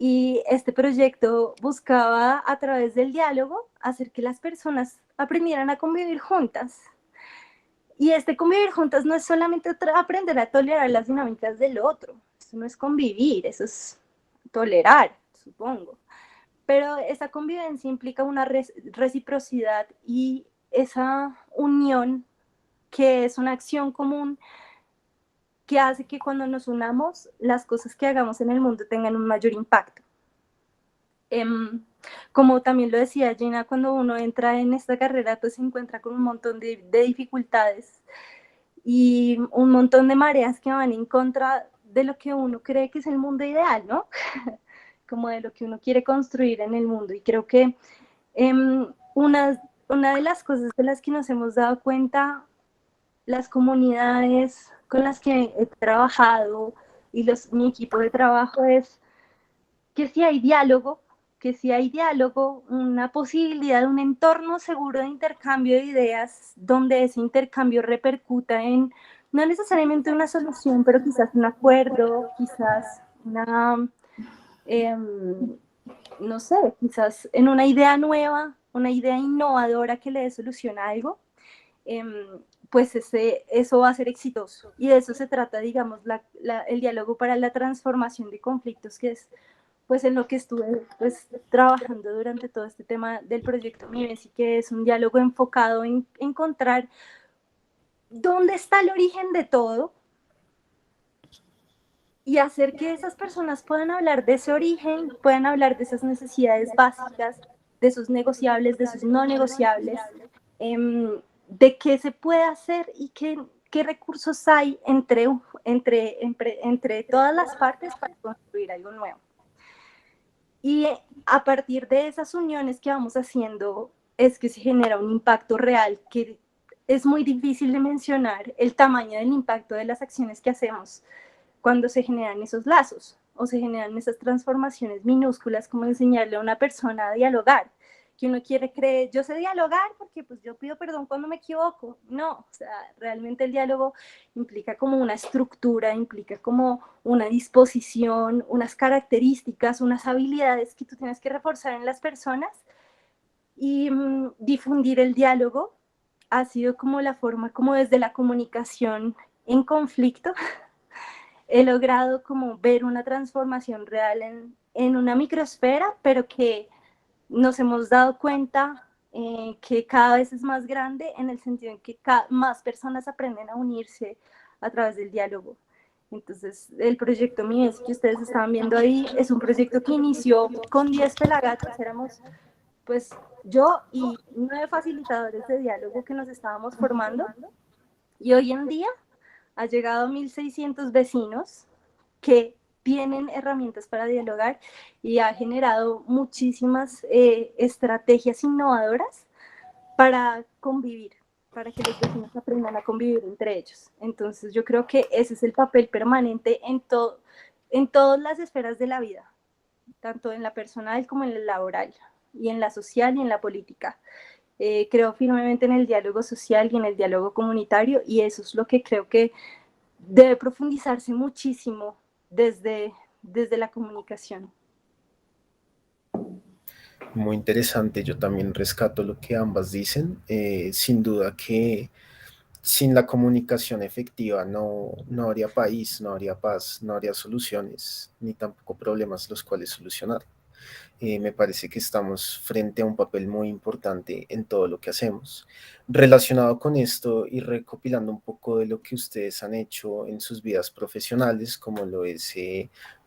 y este proyecto buscaba a través del diálogo hacer que las personas aprendieran a convivir juntas. Y este convivir juntas no es solamente aprender a tolerar las dinámicas del otro, eso no es convivir, eso es tolerar, supongo. Pero esa convivencia implica una reciprocidad y esa unión, que es una acción común que hace que cuando nos unamos, las cosas que hagamos en el mundo tengan un mayor impacto. Como también lo decía Gina, cuando uno entra en esta carrera, pues se encuentra con un montón de dificultades y un montón de mareas que van en contra de lo que uno cree que es el mundo ideal, ¿no? Como de lo que uno quiere construir en el mundo. Y creo que una de las cosas de las que nos hemos dado cuenta, las comunidades con las que he trabajado y mi equipo de trabajo, es que si hay diálogo, una posibilidad de un entorno seguro de intercambio de ideas, donde ese intercambio repercuta en, no necesariamente una solución, pero quizás un acuerdo, quizás no sé, quizás en una idea nueva, una idea innovadora que le dé solución a algo, pues eso va a ser exitoso. Y de eso se trata, digamos, el diálogo para la transformación de conflictos, que es pues en lo que estuve pues trabajando durante todo este tema del proyecto Mi Besi, que es un diálogo enfocado en encontrar dónde está el origen de todo y hacer que esas personas puedan hablar de ese origen, puedan hablar de esas necesidades básicas, de esos negociables, de esos no negociables, de qué se puede hacer y qué recursos hay entre todas las partes para construir algo nuevo. Y a partir de esas uniones que vamos haciendo es que se genera un impacto real, que es muy difícil de mencionar el tamaño del impacto de las acciones que hacemos cuando se generan esos lazos o se generan esas transformaciones minúsculas, como enseñarle a una persona a dialogar, que uno quiere creer, yo sé dialogar porque pues yo pido perdón cuando me equivoco. No, o sea, realmente el diálogo implica como una estructura, implica como una disposición, unas características, unas habilidades que tú tienes que reforzar en las personas, y difundir el diálogo ha sido como la forma, como desde la comunicación en conflicto, he logrado como ver una transformación real en una microsfera, pero que nos hemos dado cuenta que cada vez es más grande, en el sentido en que más personas aprenden a unirse a través del diálogo. Entonces, el proyecto Mi Besi que ustedes estaban viendo ahí es un proyecto que inició con 10 pelagatos, éramos pues yo y 9 facilitadores de diálogo que nos estábamos formando, y hoy en día ha llegado a 1.600 vecinos que tienen herramientas para dialogar, y ha generado muchísimas estrategias innovadoras para convivir, para que los vecinos aprendan a convivir entre ellos. Entonces yo creo que ese es el papel permanente en todas las esferas de la vida, tanto en la personal como en la laboral, y en la social y en la política. Creo firmemente en el diálogo social y en el diálogo comunitario, y eso es lo que creo que debe profundizarse muchísimo desde la comunicación. Muy interesante, yo también rescato lo que ambas dicen. Sin duda que sin la comunicación efectiva no habría país, no habría paz, no habría soluciones, ni tampoco problemas los cuales solucionar. Me parece que estamos frente a un papel muy importante en todo lo que hacemos. Relacionado con esto y recopilando un poco de lo que ustedes han hecho en sus vidas profesionales, como lo es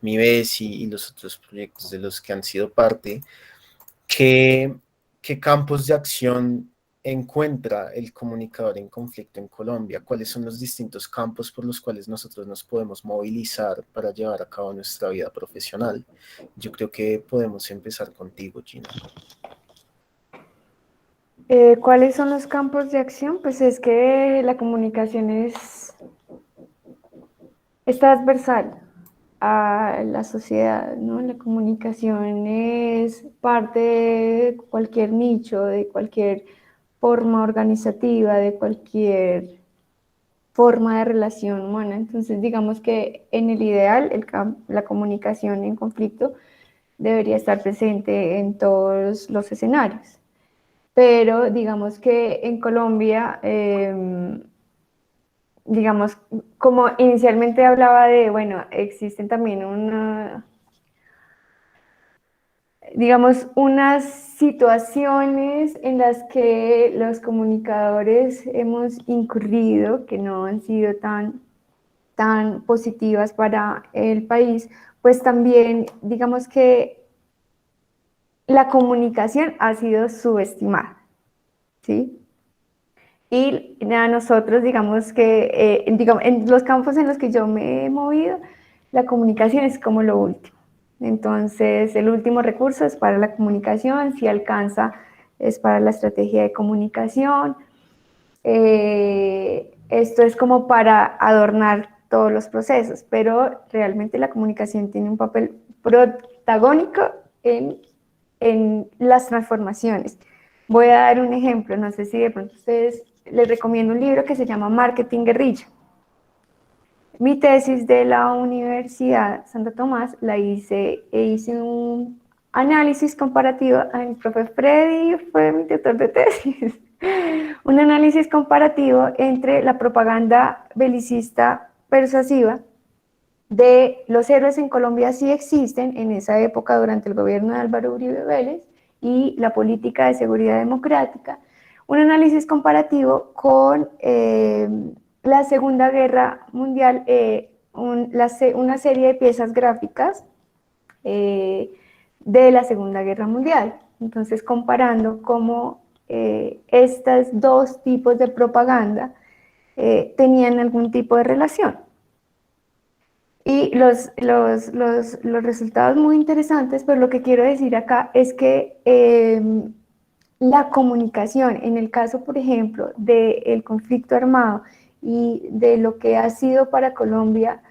Mi Besi y los otros proyectos de los que han sido parte, ¿qué campos de acción encuentra el comunicador en conflicto en Colombia? ¿Cuáles son los distintos campos por los cuales nosotros nos podemos movilizar para llevar a cabo nuestra vida profesional? Yo creo que podemos empezar contigo, Gina. ¿Cuáles son los campos de acción? Pues es que la comunicación es transversal a la sociedad, ¿no? La comunicación es parte de cualquier nicho, de cualquier forma organizativa, de cualquier forma de relación humana. Entonces, digamos que en el ideal, la comunicación en conflicto debería estar presente en todos los escenarios. Pero digamos que en Colombia, digamos, como inicialmente hablaba de, bueno, existen también digamos, unas situaciones en las que los comunicadores hemos incurrido, que no han sido tan positivas para el país, pues también digamos que la comunicación ha sido subestimada, ¿sí? Y a nosotros, digamos que en los campos en los que yo me he movido, la comunicación es como lo último. Entonces, el último recurso es para la comunicación, si alcanza es para la estrategia de comunicación. Esto es como para adornar todos los procesos, pero realmente la comunicación tiene un papel protagónico en las transformaciones. Voy a dar un ejemplo, no sé si de pronto ustedes les recomiendo un libro que se llama Marketing Guerrilla. Mi tesis de la Universidad Santo Tomás la hice un análisis comparativo, el profe Freddy fue mi tutor de tesis, un análisis comparativo entre la propaganda belicista persuasiva de los héroes en Colombia sí existen en esa época durante el gobierno de Álvaro Uribe Vélez y la política de seguridad democrática, un análisis comparativo con la Segunda Guerra Mundial, una serie de piezas gráficas de la Segunda Guerra Mundial. Entonces, comparando cómo estos dos tipos de propaganda tenían algún tipo de relación. Y los resultados muy interesantes, pero lo que quiero decir acá es que la comunicación, en el caso, por ejemplo, del conflicto armado y de lo que ha sido para Colombia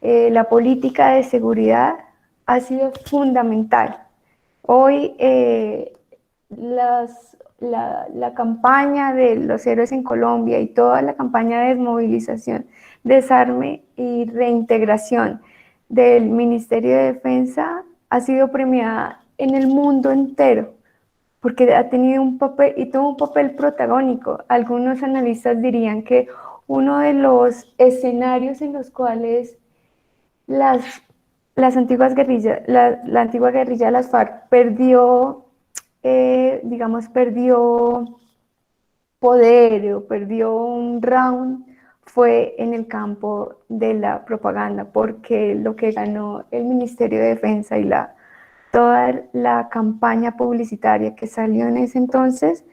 la política de seguridad, ha sido fundamental. Hoy la campaña de los héroes en Colombia y toda la campaña de desmovilización, desarme y reintegración del Ministerio de Defensa ha sido premiada en el mundo entero, porque ha tenido un papel y tuvo un papel protagónico. Algunos analistas dirían que uno de los escenarios en los cuales las antiguas guerrillas, la antigua guerrilla de las FARC perdió poder o perdió un round fue en el campo de la propaganda, porque lo que ganó el Ministerio de Defensa y toda la campaña publicitaria que salió en ese entonces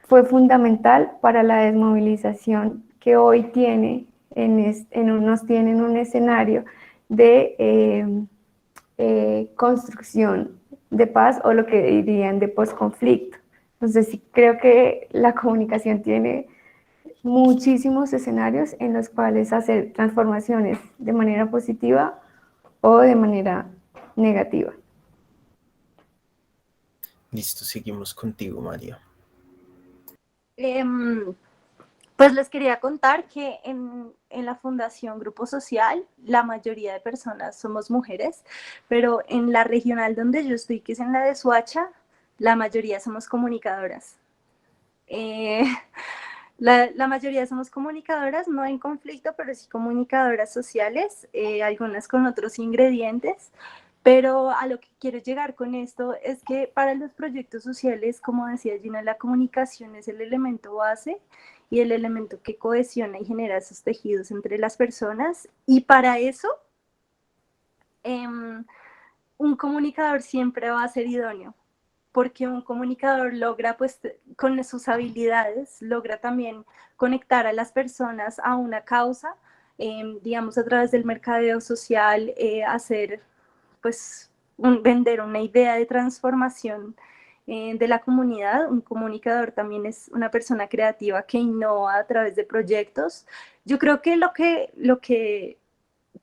fue fundamental para la desmovilización que hoy tiene, nos tiene en un escenario de construcción de paz o lo que dirían de posconflicto. Entonces sí creo que la comunicación tiene muchísimos escenarios en los cuales hacer transformaciones de manera positiva o de manera negativa. Listo, seguimos contigo, María. Pues les quería contar que en la Fundación Grupo Social la mayoría de personas somos mujeres, pero en la regional donde yo estoy, que es en la de Soacha, la mayoría somos comunicadoras. La mayoría somos comunicadoras, no en conflicto, pero sí comunicadoras sociales, algunas con otros ingredientes. Pero a lo que quiero llegar con esto es que para los proyectos sociales, como decía Gina, la comunicación es el elemento base y el elemento que cohesiona y genera esos tejidos entre las personas. Y para eso, un comunicador siempre va a ser idóneo, porque un comunicador logra, pues, con sus habilidades, logra también conectar a las personas a una causa, digamos, a través del mercadeo social, hacer, pues, vender una idea de transformación de la comunidad. Un comunicador también es una persona creativa que innova a través de proyectos. Yo creo que lo que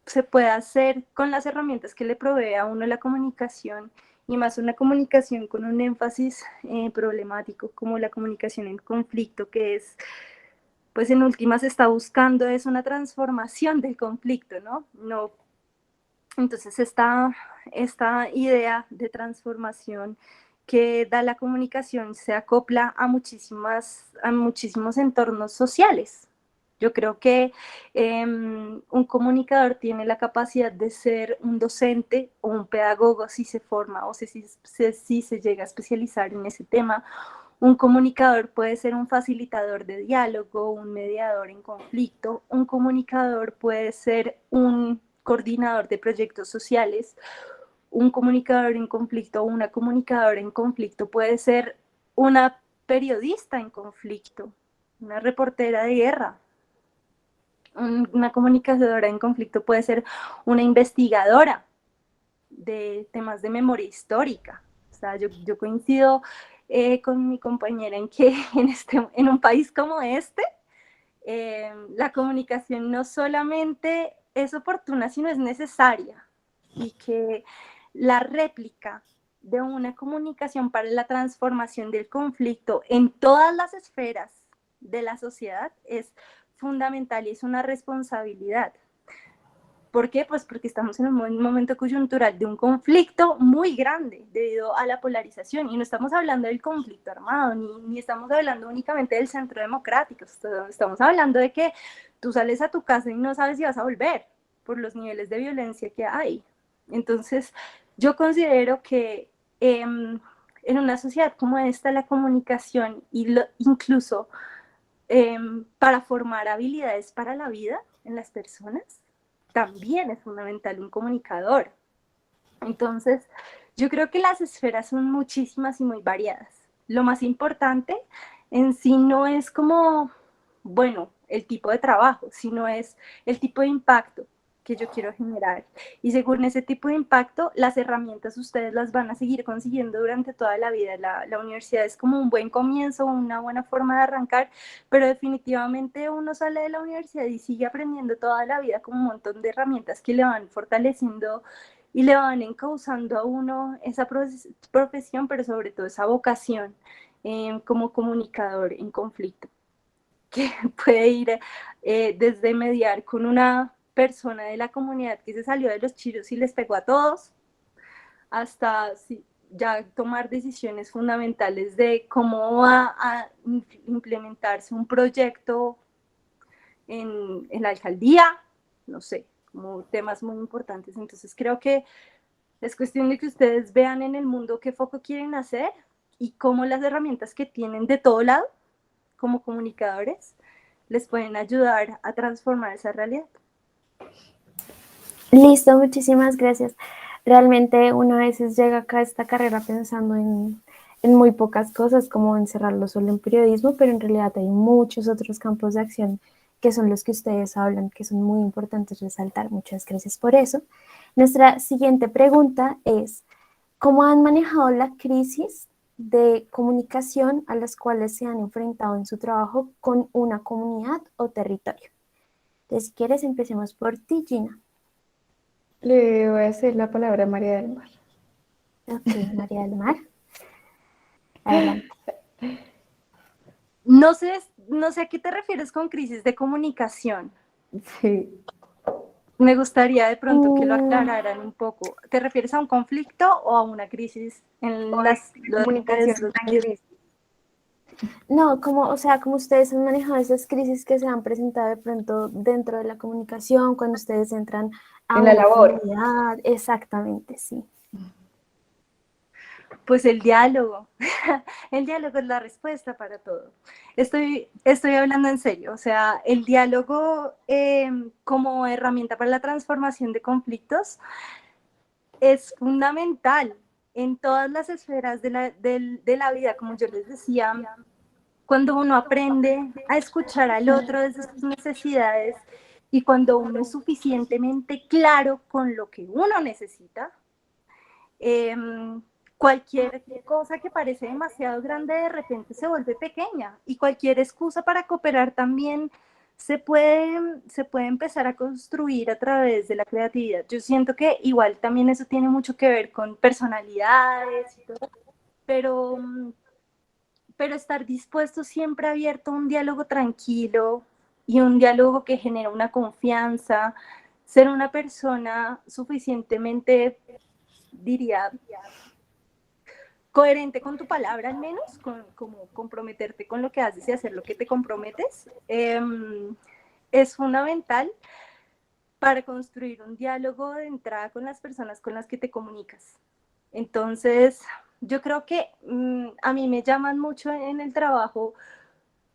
se puede hacer con las herramientas que le provee a uno la comunicación, y más una comunicación con un énfasis problemático como la comunicación en conflicto, que es, pues en últimas está buscando es una transformación del conflicto, ¿no? No. Entonces esta idea de transformación que da la comunicación se acopla a muchísimos entornos sociales. Yo creo que un comunicador tiene la capacidad de ser un docente o un pedagogo si se forma o si se llega a especializar en ese tema. Un comunicador puede ser un facilitador de diálogo, un mediador en conflicto. Un comunicador puede ser un coordinador de proyectos sociales. Un comunicador en conflicto o una comunicadora en conflicto puede ser una periodista en conflicto, una reportera de guerra. Una comunicadora en conflicto puede ser una investigadora de temas de memoria histórica. O sea, yo coincido con mi compañera en que en un país como este, la comunicación no solamente es oportuna, sino es necesaria, y que la réplica de una comunicación para la transformación del conflicto en todas las esferas de la sociedad es fundamental y es una responsabilidad. ¿Por qué? Pues porque estamos en un momento coyuntural de un conflicto muy grande debido a la polarización, y no estamos hablando del conflicto armado, ni estamos hablando únicamente del centro democrático, estamos hablando de que tú sales a tu casa y no sabes si vas a volver por los niveles de violencia que hay. Entonces, yo considero que en una sociedad como esta, la comunicación incluso para formar habilidades para la vida en las personas, también es fundamental un comunicador. Entonces, yo creo que las esferas son muchísimas y muy variadas. Lo más importante en sí no es como, bueno, el tipo de trabajo, sino es el tipo de impacto que yo quiero generar. Y según ese tipo de impacto, las herramientas ustedes las van a seguir consiguiendo durante toda la vida. La universidad es como un buen comienzo, una buena forma de arrancar, pero definitivamente uno sale de la universidad y sigue aprendiendo toda la vida con un montón de herramientas que le van fortaleciendo y le van encauzando a uno esa profesión, pero sobre todo esa vocación como comunicador en conflicto, que puede ir desde mediar con una persona de la comunidad que se salió de los chiros y les pegó a todos, hasta ya tomar decisiones fundamentales de cómo va a implementarse un proyecto en la alcaldía, no sé, como temas muy importantes. Entonces creo que es cuestión de que ustedes vean en el mundo qué foco quieren hacer y cómo las herramientas que tienen de todo lado como comunicadores les pueden ayudar a transformar esa realidad. Listo, muchísimas gracias. Realmente uno a veces llega acá a esta carrera pensando en muy pocas cosas, como encerrarlo solo en periodismo, pero en realidad hay muchos otros campos de acción que son los que ustedes hablan, que son muy importantes resaltar. Muchas gracias por eso. Nuestra siguiente pregunta es, ¿cómo han manejado la crisis de comunicación a las cuales se han enfrentado en su trabajo con una comunidad o territorio? Entonces, si quieres, empecemos por ti, Gina. Le voy a hacer la palabra a María del Mar. Ok, María del Mar. Adelante. No sé a qué te refieres con crisis de comunicación. Sí. Me gustaría de pronto que lo aclararan un poco. ¿Te refieres a un conflicto o a una crisis en las comunicación? No, como ustedes han manejado esas crisis que se han presentado de pronto dentro de la comunicación, cuando ustedes entran a en la labor. Comunidad. Exactamente, sí. Pues el diálogo. El diálogo es la respuesta para todo. Estoy hablando en serio. O sea, el diálogo como herramienta para la transformación de conflictos es fundamental en todas las esferas de la vida. Como yo les decía, cuando uno aprende a escuchar al otro desde sus necesidades y cuando uno es suficientemente claro con lo que uno necesita, cualquier cosa que parece demasiado grande de repente se vuelve pequeña, y cualquier excusa para cooperar también se puede empezar a construir a través de la creatividad. Yo siento que igual también eso tiene mucho que ver con personalidades y todo, pero, pero estar dispuesto siempre abierto a un diálogo tranquilo y un diálogo que genera una confianza, ser una persona suficientemente, diría, coherente con tu palabra al menos, como comprometerte con lo que haces y hacer lo que te comprometes, es fundamental para construir un diálogo de entrada con las personas con las que te comunicas. Entonces, yo creo que a mí me llaman mucho en el trabajo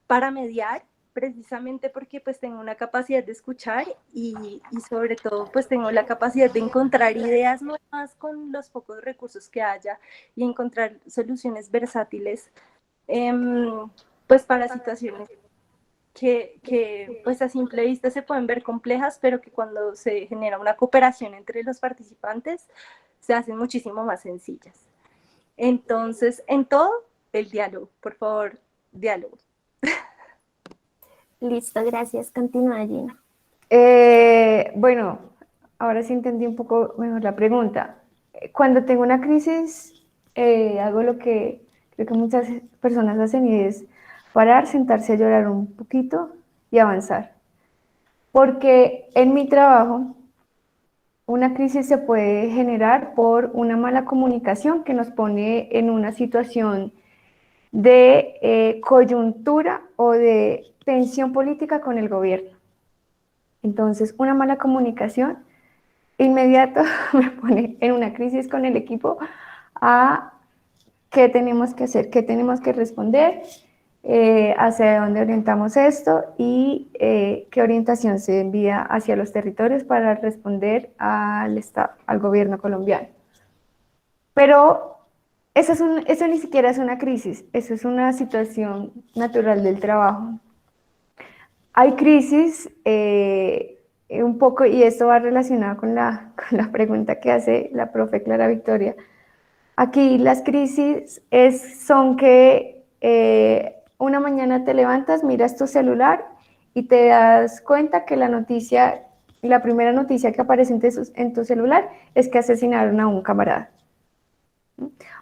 para mediar, precisamente porque pues tengo una capacidad de escuchar y sobre todo pues tengo la capacidad de encontrar ideas nuevas con los pocos recursos que haya y encontrar soluciones versátiles pues para situaciones que pues a simple vista se pueden ver complejas, pero que cuando se genera una cooperación entre los participantes se hacen muchísimo más sencillas. Entonces, en todo, el diálogo, por favor, diálogo. Listo, gracias. Continúa, Gina. Bueno, ahora sí entendí un poco mejor la pregunta. Cuando tengo una crisis, hago lo que creo que muchas personas hacen y es parar, sentarse a llorar un poquito y avanzar. Porque en mi trabajo, una crisis se puede generar por una mala comunicación que nos pone en una situación de coyuntura o de tensión política con el gobierno. Entonces, una mala comunicación inmediato me pone en una crisis con el equipo a qué tenemos que hacer, qué tenemos que responder, hacia dónde orientamos esto y qué orientación se envía hacia los territorios para responder al Estado, al gobierno colombiano. Pero eso ni siquiera es una crisis, eso es una situación natural del trabajo. Hay crisis, un poco, y esto va relacionado con la pregunta que hace la profe Clara Victoria. Aquí las crisis son que una mañana te levantas, miras tu celular y te das cuenta que la primera noticia que aparece en tu celular es que asesinaron a un camarada.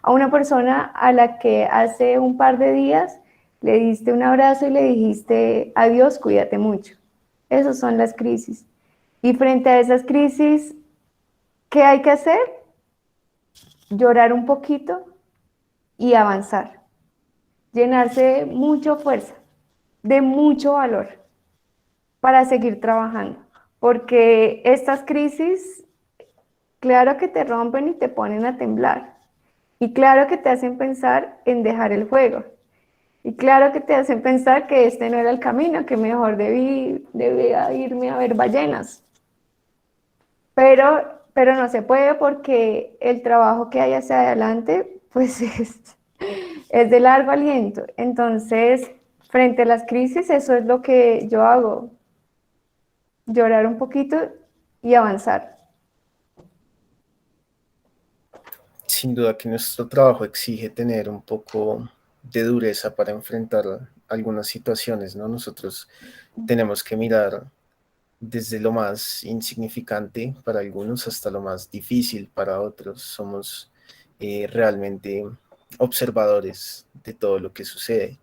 A una persona a la que hace un par de días le diste un abrazo y le dijiste adiós, cuídate mucho. Esas son las crisis. Y frente a esas crisis, ¿qué hay que hacer? Llorar un poquito y avanzar. Llenarse de mucha fuerza, de mucho valor para seguir trabajando. Porque estas crisis, claro que te rompen y te ponen a temblar. Y claro que te hacen pensar en dejar el juego. Y claro que te hacen pensar que este no era el camino, que mejor debía irme a ver ballenas. Pero no se puede porque el trabajo que hay hacia adelante, pues es de largo aliento. Entonces, frente a las crisis, eso es lo que yo hago. Llorar un poquito y avanzar. Sin duda que nuestro trabajo exige tener un poco de dureza para enfrentar algunas situaciones, ¿no? Nosotros tenemos que mirar desde lo más insignificante para algunos hasta lo más difícil para otros. Somos realmente observadores de todo lo que sucede.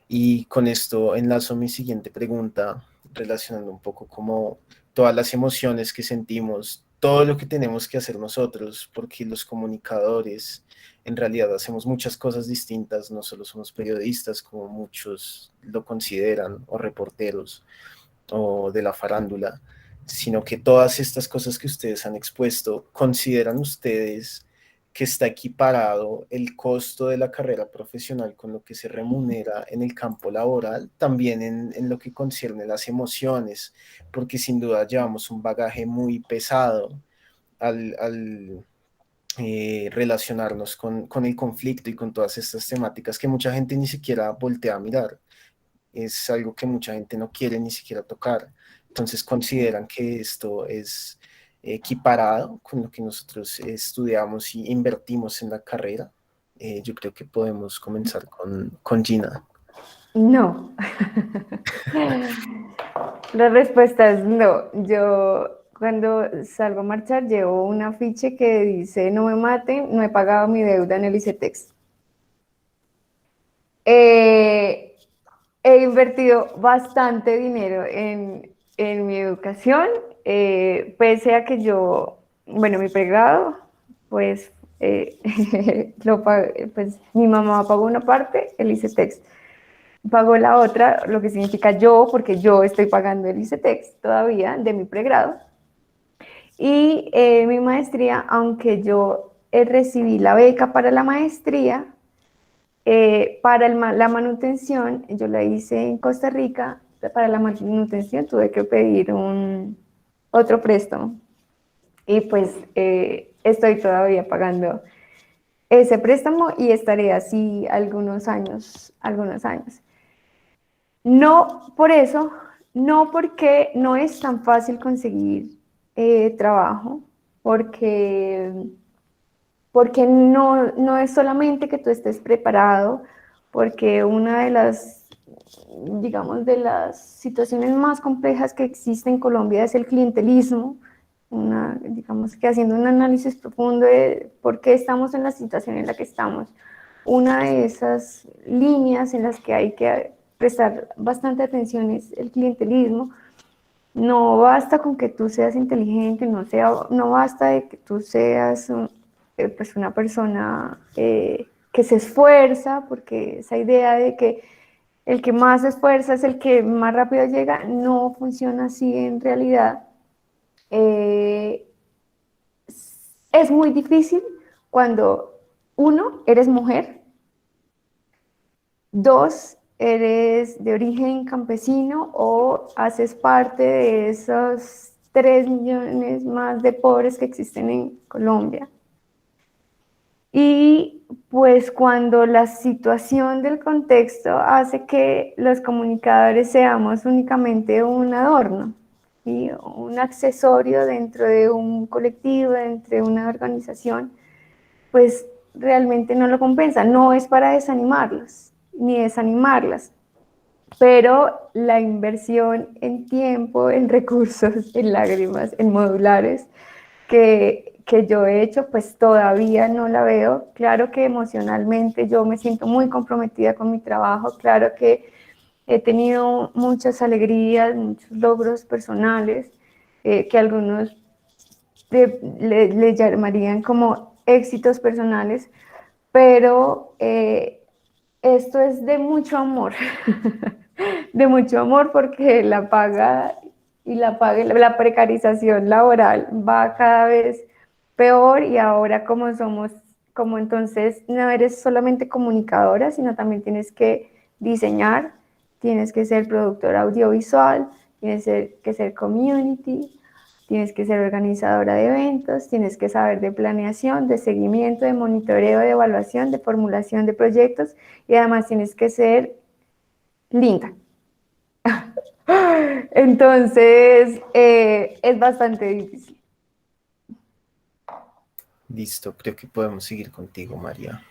Y con esto enlazo mi siguiente pregunta, relacionando un poco como todas las emociones que sentimos, todo lo que tenemos que hacer nosotros, porque los comunicadores en realidad hacemos muchas cosas distintas, no solo somos periodistas como muchos lo consideran, o reporteros, o de la farándula, sino que todas estas cosas que ustedes han expuesto, ¿consideran ustedes que está equiparado el costo de la carrera profesional con lo que se remunera en el campo laboral, también en lo que concierne las emociones? Porque sin duda llevamos un bagaje muy pesado al relacionarnos con el conflicto y con todas estas temáticas que mucha gente ni siquiera voltea a mirar. Es algo que mucha gente no quiere ni siquiera tocar. Entonces consideran que esto es equiparado con lo que nosotros estudiamos y invertimos en la carrera. Yo creo que podemos comenzar con Gina. No. La respuesta es no. Yo cuando salgo a marchar llevo un afiche que dice no me maten, no he pagado mi deuda en el ICETEX. He invertido bastante dinero en mi educación, pese a que yo, bueno, mi pregrado, pues, pues mi mamá pagó una parte, el ICETEX pagó la otra, lo que significa yo, porque yo estoy pagando el ICETEX todavía de mi pregrado. Y mi maestría, aunque yo recibí la beca para la maestría, para la manutención, yo la hice en Costa Rica, para la manutención tuve que pedir otro préstamo. Y pues estoy todavía pagando ese préstamo y estaré así algunos años, algunos años. No por eso, no porque no es tan fácil conseguir trabajo, porque no es solamente que tú estés preparado, porque una de las, digamos, de las situaciones más complejas que existe en Colombia es el clientelismo, digamos que haciendo un análisis profundo de por qué estamos en la situación en la que estamos. Una de esas líneas en las que hay que prestar bastante atención es el clientelismo. No basta con que tú seas inteligente, no basta de que tú seas pues una persona que se esfuerza, porque esa idea de que el que más se esfuerza es el que más rápido llega, no funciona así en realidad. Es muy difícil cuando, uno, eres mujer, dos, eres de origen campesino o haces parte de esos 3 millones más de pobres que existen en Colombia. Y pues cuando la situación del contexto hace que los comunicadores seamos únicamente un adorno, ¿sí? Un accesorio dentro de un colectivo, dentro de una organización, pues realmente no lo compensa. No es para desanimarlos, ni desanimarlas, pero la inversión en tiempo, en recursos, en lágrimas, en modulares, que yo he hecho, pues todavía no la veo. Claro que emocionalmente yo me siento muy comprometida con mi trabajo, claro que he tenido muchas alegrías, muchos logros personales, que algunos le llamarían como éxitos personales, pero esto es de mucho amor, de mucho amor porque la paga y la precarización laboral va cada vez peor y ahora como entonces no eres solamente comunicadora, sino también tienes que diseñar, tienes que ser productor audiovisual, tienes que ser community, tienes que ser organizadora de eventos, tienes que saber de planeación, de seguimiento, de monitoreo, de evaluación, de formulación de proyectos y además tienes que ser linda. Entonces, es bastante difícil. Listo, creo que podemos seguir contigo, María.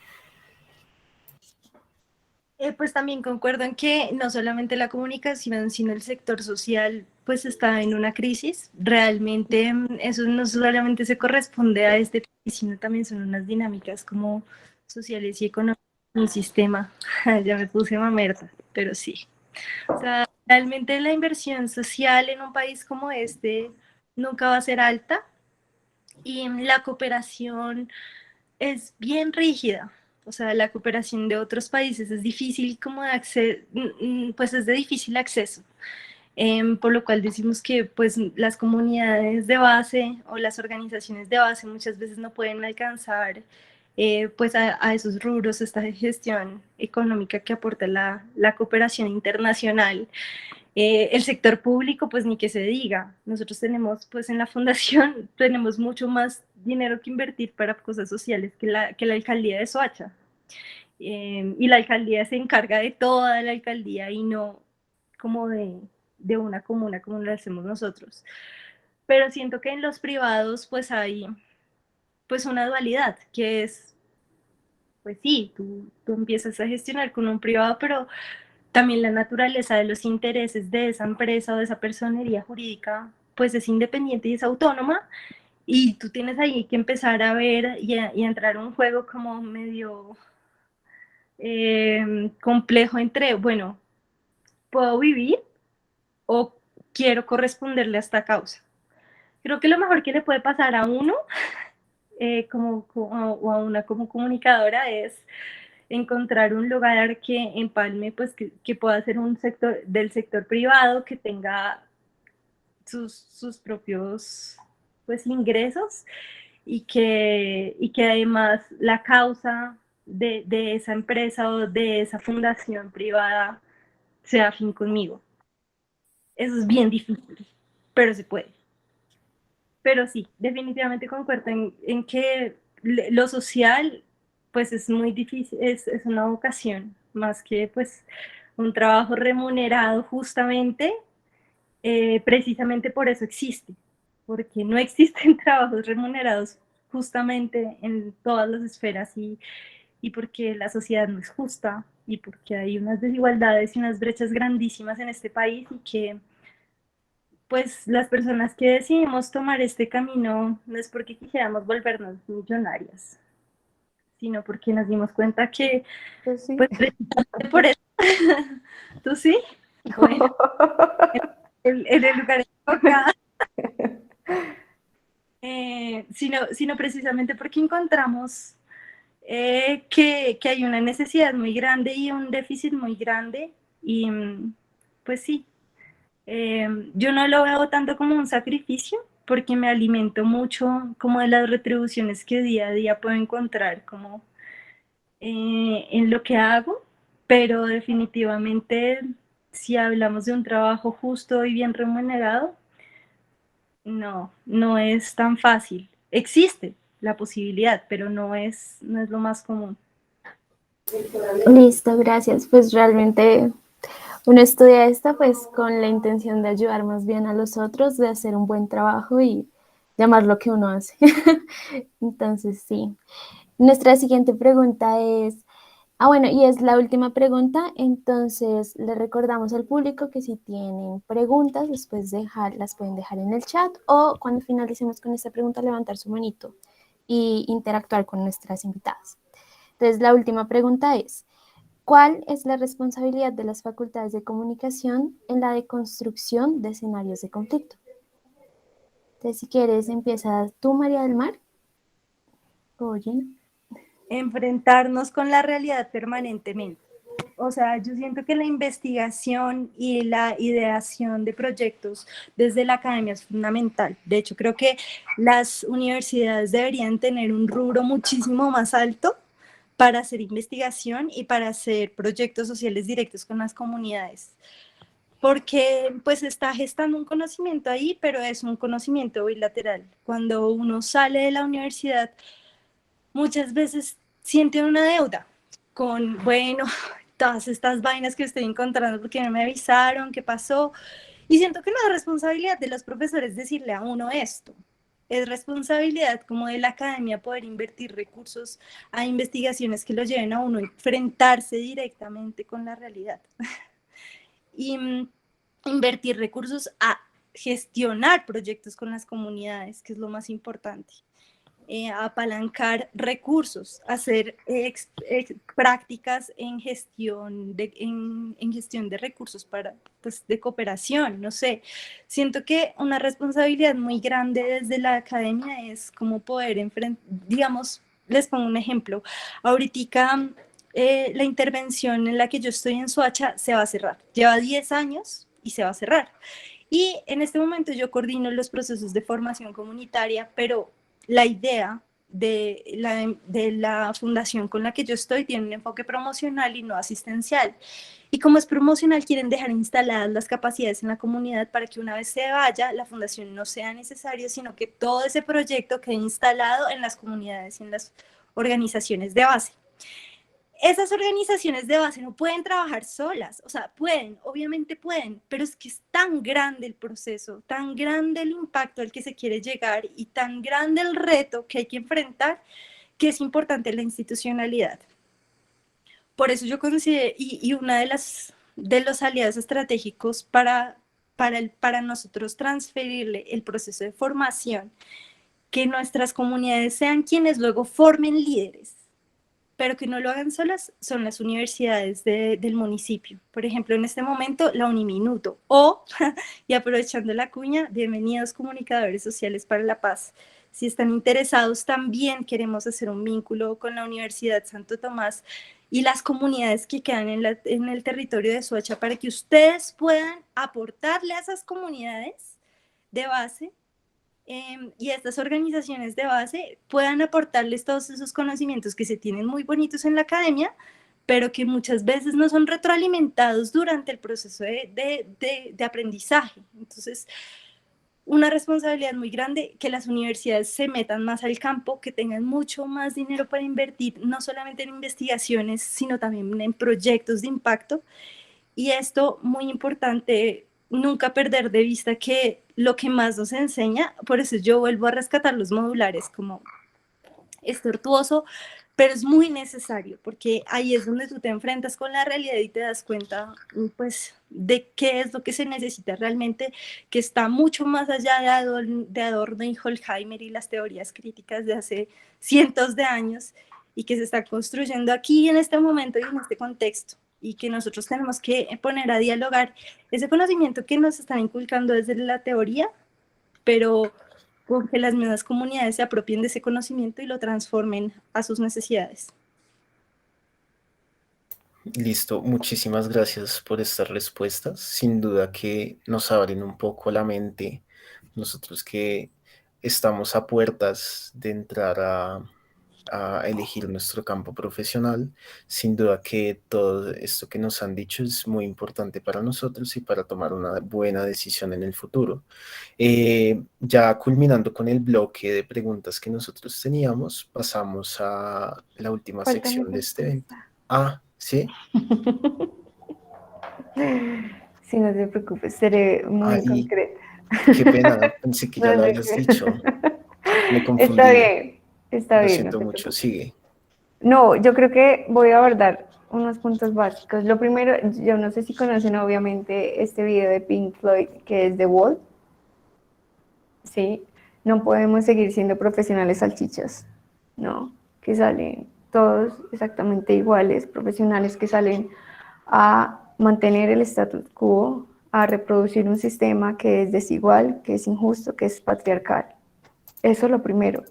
Pues también concuerdo en que no solamente la comunicación, sino el sector social pues está en una crisis. Realmente eso no solamente se corresponde a este país, sino también son unas dinámicas como sociales y económicas, un sistema. Ya me puse mamerta, pero sí. O sea, realmente la inversión social en un país como este nunca va a ser alta y la cooperación es bien rígida. O sea, la cooperación de otros países es difícil como de pues es de difícil acceso. Por lo cual decimos que pues las comunidades de base o las organizaciones de base muchas veces no pueden alcanzar pues a esos rubros, esta gestión económica que aporta la cooperación internacional. El sector público, pues ni que se diga. Nosotros tenemos, pues en la fundación, tenemos mucho más dinero que invertir para cosas sociales que la alcaldía de Soacha. Y la alcaldía se encarga de toda la alcaldía y no como de una comuna como lo hacemos nosotros. Pero siento que en los privados, pues hay pues una dualidad, que es, pues sí, tú empiezas a gestionar con un privado, pero también la naturaleza de los intereses de esa empresa o de esa personería jurídica, pues es independiente y es autónoma, y tú tienes ahí que empezar a ver y a entrar a un juego como medio complejo entre, bueno, ¿puedo vivir o quiero corresponderle a esta causa? Creo que lo mejor que le puede pasar a uno o a una como comunicadora es encontrar un lugar que empalme, pues que pueda ser un sector del sector privado, que tenga sus propios pues ingresos y que además la causa de esa empresa o de esa fundación privada sea afín conmigo. Eso es bien difícil, pero se puede. Pero sí, definitivamente concuerdo en que lo social pues es muy difícil, es una vocación, más que pues un trabajo remunerado justamente, precisamente por eso existe, porque no existen trabajos remunerados justamente en todas las esferas y porque la sociedad no es justa y porque hay unas desigualdades y unas brechas grandísimas en este país y que pues las personas que decidimos tomar este camino no es porque quisiéramos volvernos millonarias, sino porque nos dimos cuenta que, pues precisamente por eso, ¿tú sí? Bueno, en el lugar equivocado. Sino precisamente porque encontramos que hay una necesidad muy grande y un déficit muy grande y pues sí, yo no lo veo tanto como un sacrificio porque me alimento mucho como de las retribuciones que día a día puedo encontrar como en lo que hago, pero definitivamente si hablamos de un trabajo justo y bien remunerado, no es tan fácil. Existe la posibilidad, pero no es lo más común. Listo, gracias. Pues realmente uno estudia esto pues con la intención de ayudar más bien a los otros, de hacer un buen trabajo y llamar lo que uno hace. Entonces, sí. Nuestra siguiente pregunta es, bueno, y es la última pregunta, entonces le recordamos al público que si tienen preguntas, después las pueden dejar en el chat o cuando finalicemos con esta pregunta levantar su manito y interactuar con nuestras invitadas. Entonces, la última pregunta es, ¿cuál es la responsabilidad de las facultades de comunicación en la deconstrucción de escenarios de conflicto? Entonces, si quieres, empieza tú, María del Mar. Oye. Enfrentarnos con la realidad permanentemente. O sea, yo siento que la investigación y la ideación de proyectos desde la academia es fundamental. De hecho, creo que las universidades deberían tener un rubro muchísimo más alto para hacer investigación y para hacer proyectos sociales directos con las comunidades. Porque pues está gestando un conocimiento ahí, pero es un conocimiento bilateral. Cuando uno sale de la universidad, muchas veces siente una deuda con, bueno, todas estas vainas que estoy encontrando porque no me avisaron, qué pasó. Y siento que no es responsabilidad de los profesores decirle a uno esto. Es responsabilidad como de la academia poder invertir recursos a investigaciones que lo lleven a uno a enfrentarse directamente con la realidad. Y invertir recursos a gestionar proyectos con las comunidades, que es lo más importante. Apalancar recursos, hacer prácticas en gestión de recursos para, pues, de cooperación, no sé. Siento que una responsabilidad muy grande desde la academia es como poder enfrentar, digamos, les pongo un ejemplo, ahorita la intervención en la que yo estoy en Soacha se va a cerrar, lleva 10 años y se va a cerrar. Y en este momento yo coordino los procesos de formación comunitaria, pero la idea de la fundación con la que yo estoy tiene un enfoque promocional y no asistencial. Y como es promocional, quieren dejar instaladas las capacidades en la comunidad para que una vez se vaya, la fundación no sea necesario, sino que todo ese proyecto quede instalado en las comunidades y en las organizaciones de base. Esas organizaciones de base no pueden trabajar solas, o sea, pueden, obviamente pueden, pero es que es tan grande el proceso, tan grande el impacto al que se quiere llegar y tan grande el reto que hay que enfrentar, que es importante la institucionalidad. Por eso yo considero, y una de las de los aliados estratégicos para nosotros transferirle el proceso de formación, que nuestras comunidades sean quienes luego formen líderes, pero que no lo hagan solas, son las universidades del municipio. Por ejemplo, en este momento, la Uniminuto. Y aprovechando la cuña, bienvenidos comunicadores sociales para la paz. Si están interesados, también queremos hacer un vínculo con la Universidad Santo Tomás y las comunidades que quedan en el territorio de Soacha para que ustedes puedan aportarle a esas comunidades de base y estas organizaciones de base puedan aportarles todos esos conocimientos que se tienen muy bonitos en la academia, pero que muchas veces no son retroalimentados durante el proceso de aprendizaje. Entonces, una responsabilidad muy grande, que las universidades se metan más al campo, que tengan mucho más dinero para invertir, no solamente en investigaciones, sino también en proyectos de impacto. Y esto, muy importante, nunca perder de vista que lo que más nos enseña, por eso yo vuelvo a rescatar los modulares, como es tortuoso, pero es muy necesario, porque ahí es donde tú te enfrentas con la realidad y te das cuenta, pues, de qué es lo que se necesita realmente, que está mucho más allá de Adorno y Horkheimer y las teorías críticas de hace cientos de años, y que se está construyendo aquí en este momento y en este contexto, y que nosotros tenemos que poner a dialogar ese conocimiento que nos están inculcando desde la teoría, pero con que las mismas comunidades se apropien de ese conocimiento y lo transformen a sus necesidades. Listo, muchísimas gracias por estas respuestas. Sin duda que nos abren un poco la mente, nosotros que estamos a puertas de entrar a elegir nuestro campo profesional. Sin duda que todo esto que nos han dicho es muy importante para nosotros y para tomar una buena decisión en el futuro. Ya culminando con el bloque de preguntas que nosotros teníamos, pasamos a la última sección de este evento. ¿Sí? Sí, no te preocupes, seré muy concreta. Qué pena, pensé que ya lo habías dicho. Me confundí. Está bien, está bien. Lo siento mucho, sigue. No, yo creo que voy a abordar unos puntos básicos. Lo primero, yo no sé si conocen obviamente este video de Pink Floyd que es The Wall. Sí, no podemos seguir siendo profesionales salchichas, ¿no? Que salen todos exactamente iguales, profesionales que salen a mantener el status quo, a reproducir un sistema que es desigual, que es injusto, que es patriarcal. Eso es lo primero.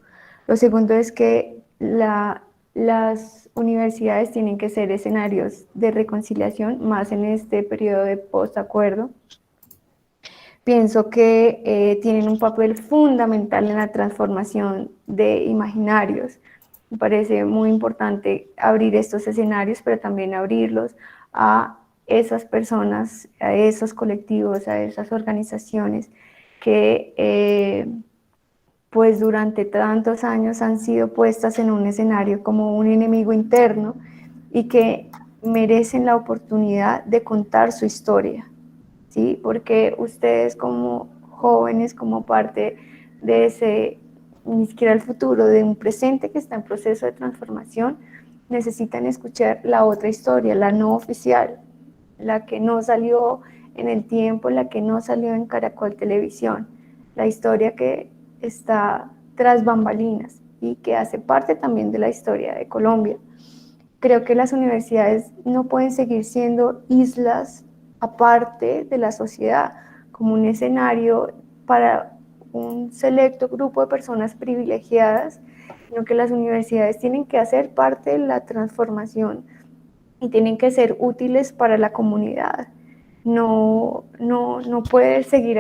Lo segundo es que las universidades tienen que ser escenarios de reconciliación, más en este periodo de postacuerdo. Pienso que tienen un papel fundamental en la transformación de imaginarios. Me parece muy importante abrir estos escenarios, pero también abrirlos a esas personas, a esos colectivos, a esas organizaciones que pues durante tantos años han sido puestas en un escenario como un enemigo interno y que merecen la oportunidad de contar su historia, ¿sí? Porque ustedes como jóvenes, como parte de ese, ni siquiera el futuro, de un presente que está en proceso de transformación, necesitan escuchar la otra historia, la no oficial, la que no salió en el tiempo, la que no salió en Caracol Televisión, la historia que está tras bambalinas y que hace parte también de la historia de Colombia. Creo que las universidades no pueden seguir siendo islas aparte de la sociedad, como un escenario para un selecto grupo de personas privilegiadas, sino que las universidades tienen que hacer parte de la transformación y tienen que ser útiles para la comunidad. No puede seguir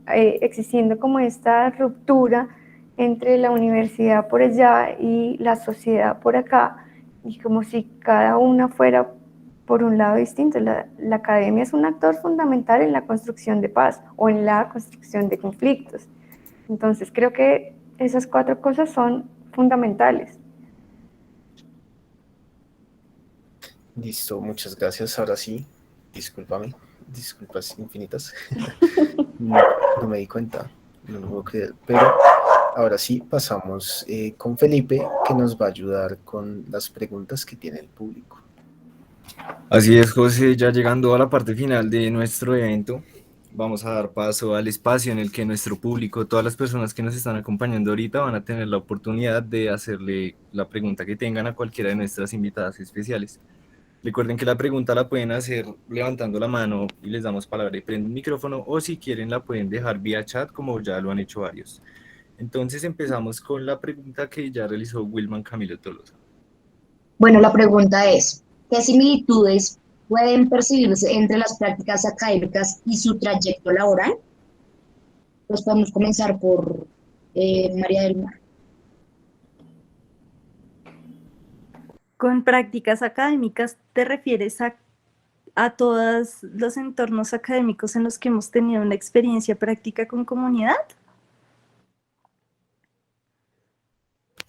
existiendo como esta ruptura entre la universidad por allá y la sociedad por acá, y como si cada una fuera por un lado distinto. La academia es un actor fundamental en la construcción de paz o en la construcción de conflictos. Entonces creo que esas 4 cosas son fundamentales. Listo, muchas gracias. Ahora sí, discúlpame, disculpas infinitas. No me di cuenta, no lo puedo creer. Pero ahora sí, pasamos con Felipe, que nos va a ayudar con las preguntas que tiene el público. Así es, José, ya llegando a la parte final de nuestro evento, vamos a dar paso al espacio en el que nuestro público, todas las personas que nos están acompañando ahorita, van a tener la oportunidad de hacerle la pregunta que tengan a cualquiera de nuestras invitadas especiales. Recuerden que la pregunta la pueden hacer levantando la mano y les damos palabra y prenden el micrófono, o si quieren la pueden dejar vía chat, como ya lo han hecho varios. Entonces empezamos con la pregunta que ya realizó Wilman Camilo Tolosa. Bueno, la pregunta es, ¿qué similitudes pueden percibirse entre las prácticas académicas y su trayecto laboral? Pues podemos comenzar por María del Mar. Con prácticas académicas, ¿te refieres a todos los entornos académicos en los que hemos tenido una experiencia práctica con comunidad?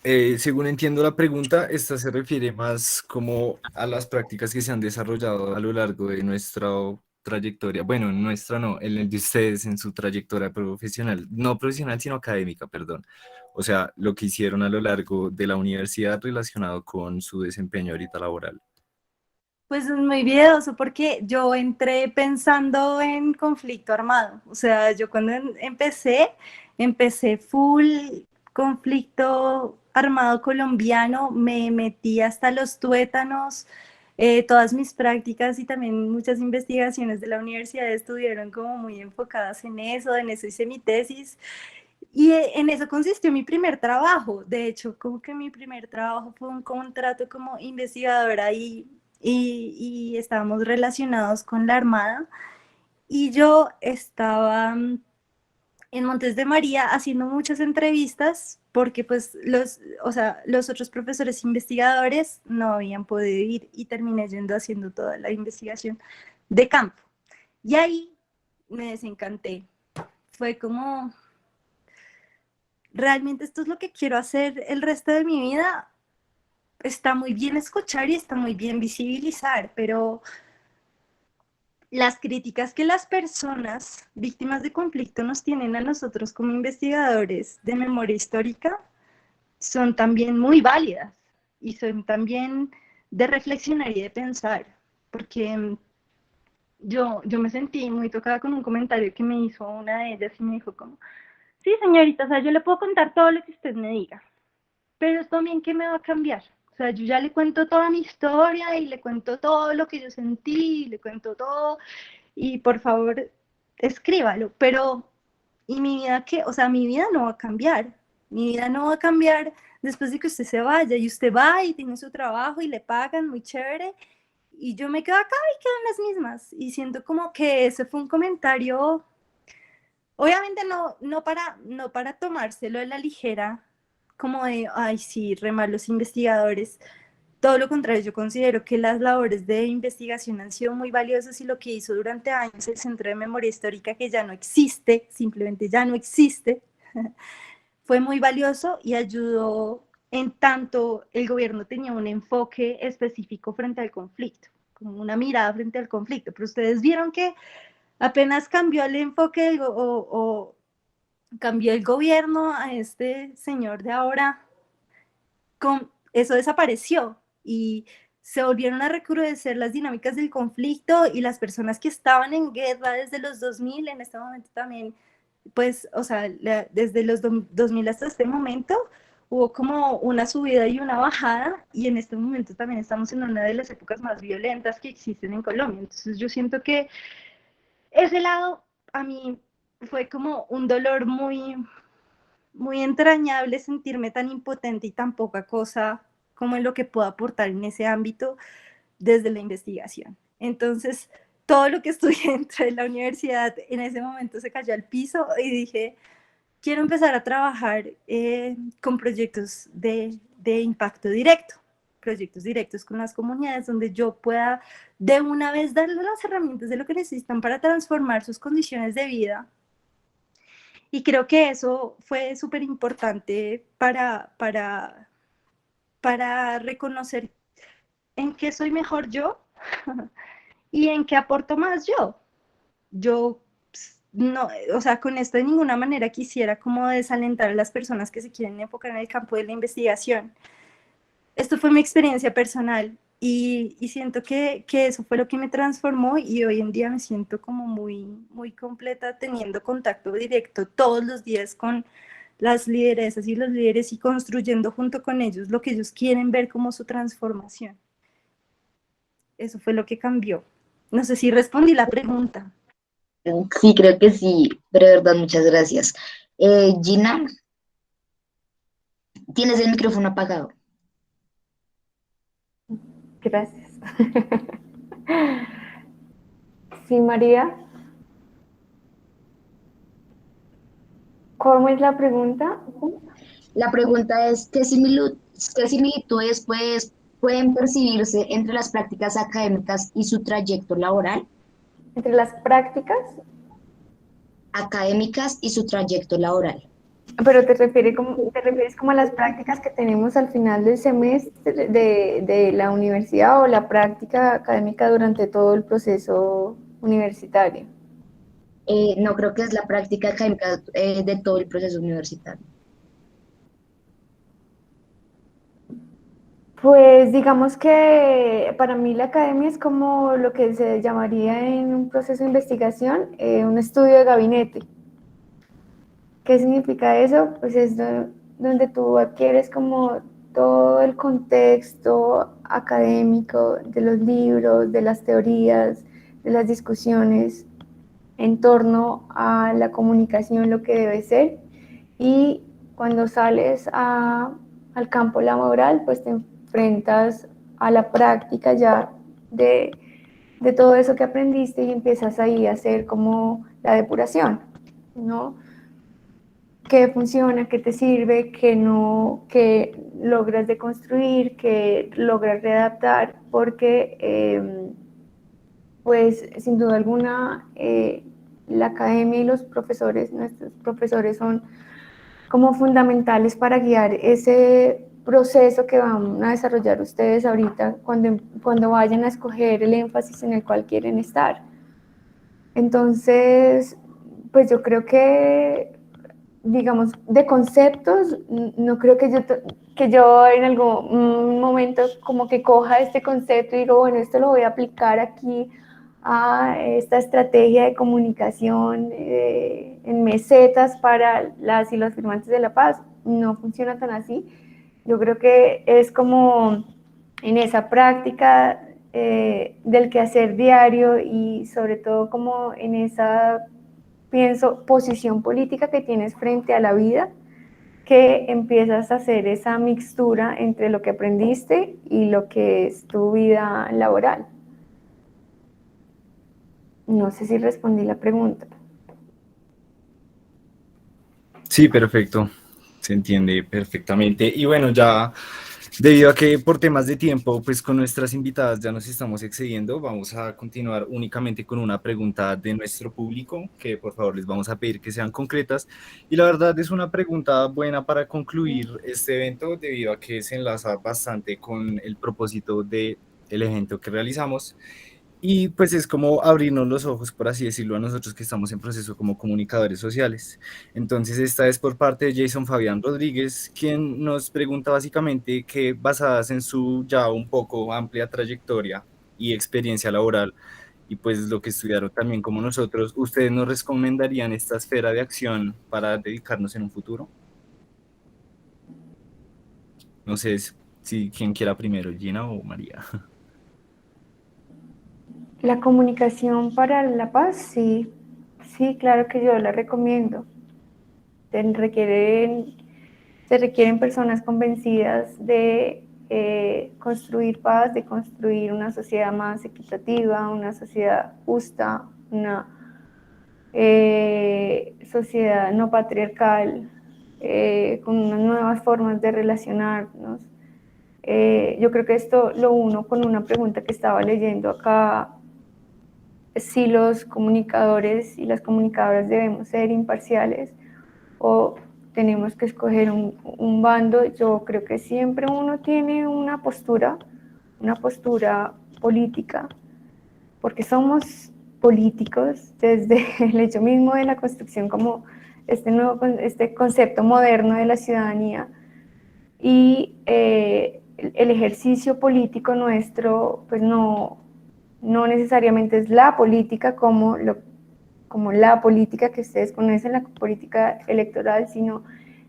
Según entiendo la pregunta, esta se refiere más como a las prácticas que se han desarrollado a lo largo de nuestra trayectoria. Bueno, nuestra no, en el de ustedes en su trayectoria profesional, no profesional, sino académica, perdón. O sea, lo que hicieron a lo largo de la universidad relacionado con su desempeño ahorita laboral. Pues es muy miedoso porque yo entré pensando en conflicto armado. O sea, yo cuando empecé full conflicto armado colombiano, me metí hasta los tuétanos. Todas mis prácticas y también muchas investigaciones de la universidad estuvieron como muy enfocadas en eso hice mi tesis. Y en eso consistió mi primer trabajo. De hecho, como que mi primer trabajo fue un contrato como investigadora y estábamos relacionados con la Armada. Y yo estaba en Montes de María haciendo muchas entrevistas porque pues los otros profesores investigadores no habían podido ir y terminé yendo haciendo toda la investigación de campo. Y ahí me desencanté. Fue como, ¿realmente esto es lo que quiero hacer el resto de mi vida? Está muy bien escuchar y está muy bien visibilizar, pero las críticas que las personas víctimas de conflicto nos tienen a nosotros como investigadores de memoria histórica son también muy válidas y son también de reflexionar y de pensar, porque yo me sentí muy tocada con un comentario que me hizo una de ellas y me dijo como, sí señorita, o sea, yo le puedo contar todo lo que usted me diga, pero esto también, ¿qué me va a cambiar? O sea, yo ya le cuento toda mi historia y le cuento todo lo que yo sentí, le cuento todo, y por favor, escríbalo, pero, ¿y mi vida qué? O sea, mi vida no va a cambiar, mi vida no va a cambiar después de que usted se vaya, y usted va y tiene su trabajo y le pagan muy chévere, y yo me quedo acá y quedo en las mismas, y siento como que ese fue un comentario, obviamente no para tomárselo a la ligera, como de, ay, sí, re mal los investigadores. Todo lo contrario, yo considero que las labores de investigación han sido muy valiosas y lo que hizo durante años el Centro de Memoria Histórica, que ya no existe, simplemente ya no existe, fue muy valioso y ayudó en tanto el gobierno tenía un enfoque específico frente al conflicto, como una mirada frente al conflicto. Pero ustedes vieron que apenas cambió el enfoque o cambió el gobierno a este señor de ahora, eso desapareció y se volvieron a recrudecer las dinámicas del conflicto y las personas que estaban en guerra desde los 2000, en este momento también, pues, o sea, desde los 2000 hasta este momento, hubo como una subida y una bajada y en este momento también estamos en una de las épocas más violentas que existen en Colombia. Entonces yo siento que ese lado a mí fue como un dolor muy, muy entrañable sentirme tan impotente y tan poca cosa como en lo que puedo aportar en ese ámbito desde la investigación. Entonces, todo lo que estudié dentro de la universidad en ese momento se cayó al piso y dije, quiero empezar a trabajar con proyectos de impacto directo, proyectos directos con las comunidades donde yo pueda de una vez darles las herramientas de lo que necesitan para transformar sus condiciones de vida. Y creo que eso fue súper importante para reconocer en qué soy mejor yo y en qué aporto más yo. Yo no, o sea, con esto de ninguna manera quisiera como desalentar a las personas que se quieren enfocar en el campo de la investigación. Esto fue mi experiencia personal y siento que eso fue lo que me transformó y hoy en día me siento como muy completa teniendo contacto directo todos los días con las lideresas y los líderes y construyendo junto con ellos lo que ellos quieren ver como su transformación. Eso fue lo que cambió. No sé si respondí la pregunta. Sí, creo que sí, pero de verdad, muchas gracias. Gina, tienes el micrófono apagado. Gracias. Sí, María. ¿Cómo es la pregunta? La pregunta es, qué similitudes pueden percibirse entre las prácticas académicas y su trayecto laboral? ¿Entre las prácticas? Académicas y su trayecto laboral. Pero te refieres como a las prácticas que tenemos al final del semestre de la universidad o la práctica académica durante todo el proceso universitario. No, creo que es la práctica académica de todo el proceso universitario. Pues digamos que para mí la academia es como lo que se llamaría en un proceso de investigación un estudio de gabinete. ¿Qué significa eso? Pues es donde tú adquieres como todo el contexto académico de los libros, de las teorías, de las discusiones en torno a la comunicación, lo que debe ser. Y cuando sales al campo laboral, pues te enfrentas a la práctica ya de todo eso que aprendiste y empiezas ahí a hacer como la depuración, ¿no? ¿Qué funciona, qué te sirve, qué no, qué logras deconstruir, qué logras readaptar? Porque, pues, sin duda alguna, la academia y los profesores, nuestros profesores son como fundamentales para guiar ese proceso que van a desarrollar ustedes ahorita cuando vayan a escoger el énfasis en el cual quieren estar. Entonces, pues yo creo que, digamos, de conceptos, no creo que yo en algún momento como que coja este concepto y digo, bueno, esto lo voy a aplicar aquí a esta estrategia de comunicación en mesetas para las y los firmantes de la paz. No funciona tan así. Yo creo que es como en esa práctica del quehacer diario y sobre todo como en esa, pienso, posición política que tienes frente a la vida, que empiezas a hacer esa mixtura entre lo que aprendiste y lo que es tu vida laboral. No sé si respondí la pregunta. Sí, perfecto. Se entiende perfectamente. Y bueno, ya debido a que por temas de tiempo, pues con nuestras invitadas ya nos estamos excediendo, vamos a continuar únicamente con una pregunta de nuestro público, que por favor les vamos a pedir que sean concretas. Y la verdad es una pregunta buena para concluir este evento, debido a que se enlaza bastante con el propósito del evento que realizamos. Y pues es como abrirnos los ojos, por así decirlo, a nosotros que estamos en proceso como comunicadores sociales. Entonces esta es por parte de Jason Fabián Rodríguez, quien nos pregunta básicamente que basadas en su ya un poco amplia trayectoria y experiencia laboral, y pues lo que estudiaron también como nosotros, ¿ustedes nos recomendarían esta esfera de acción para dedicarnos en un futuro? No sé si quién quiera primero, Gina o María. La comunicación para la paz, sí, sí, claro que yo la recomiendo. Se requieren personas convencidas de construir paz, de construir una sociedad más equitativa, una sociedad justa, una sociedad no patriarcal, con unas nuevas formas de relacionarnos. Yo creo que esto lo uno con una pregunta que estaba leyendo acá, si los comunicadores y las comunicadoras debemos ser imparciales o tenemos que escoger un bando. Yo creo que siempre uno tiene una postura política, porque somos políticos desde el hecho mismo de la construcción como este concepto moderno de la ciudadanía. Y el ejercicio político nuestro, pues no necesariamente es la política como la política que ustedes conocen, la política electoral, sino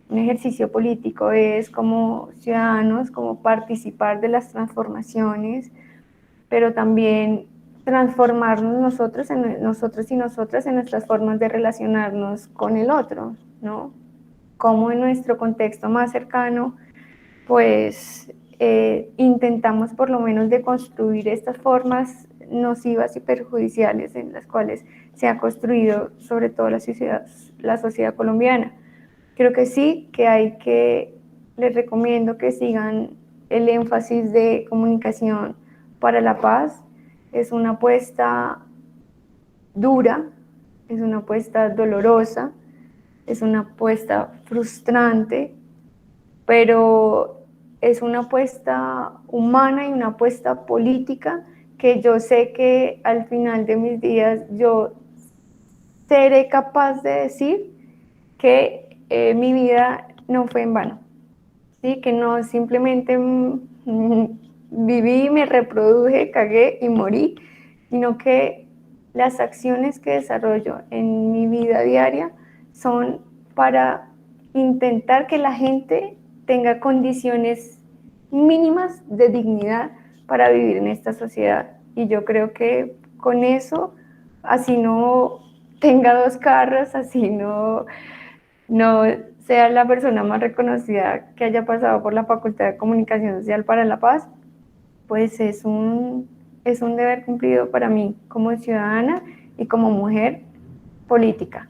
un ejercicio político es como ciudadanos, como participar de las transformaciones, pero también transformarnos nosotros y nosotras en nuestras formas de relacionarnos con el otro, ¿no? Como en nuestro contexto más cercano, pues intentamos por lo menos deconstruir estas formas nocivas y perjudiciales en las cuales se ha construido sobre todo la sociedad colombiana. Creo que sí, les recomiendo que sigan el énfasis de comunicación para la paz. Es una apuesta dura, es una apuesta dolorosa, es una apuesta frustrante, pero es una apuesta humana y una apuesta política que yo sé que al final de mis días yo seré capaz de decir que mi vida no fue en vano, ¿sí? Que no simplemente viví, me reproduje, cagué y morí, sino que las acciones que desarrollo en mi vida diaria son para intentar que la gente tenga condiciones mínimas de dignidad para vivir en esta sociedad. Y yo creo que con eso, así no tenga 2 carros, así no sea la persona más reconocida que haya pasado por la Facultad de Comunicación Social para la Paz, pues es un deber cumplido para mí como ciudadana y como mujer política.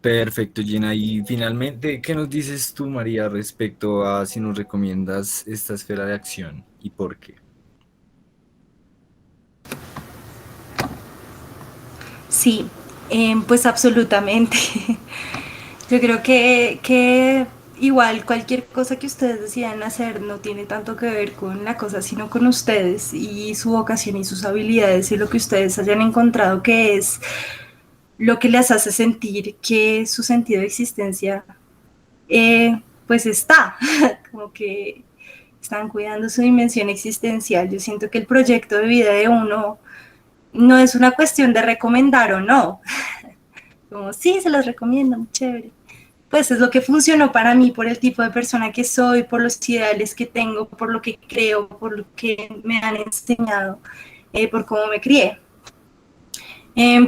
Perfecto, Gina. Y finalmente, ¿qué nos dices tú, María, respecto a si nos recomiendas esta esfera de acción y por qué? Sí, pues absolutamente. Yo creo que igual cualquier cosa que ustedes decidan hacer no tiene tanto que ver con la cosa, sino con ustedes y su vocación y sus habilidades y lo que ustedes hayan encontrado que es lo que les hace sentir que su sentido de existencia pues está, como que están cuidando su dimensión existencial. Yo siento que el proyecto de vida de uno no es una cuestión de recomendar o no, como sí, se los recomiendo, muy chévere. Pues es lo que funcionó para mí por el tipo de persona que soy, por los ideales que tengo, por lo que creo, por lo que me han enseñado, por cómo me crié.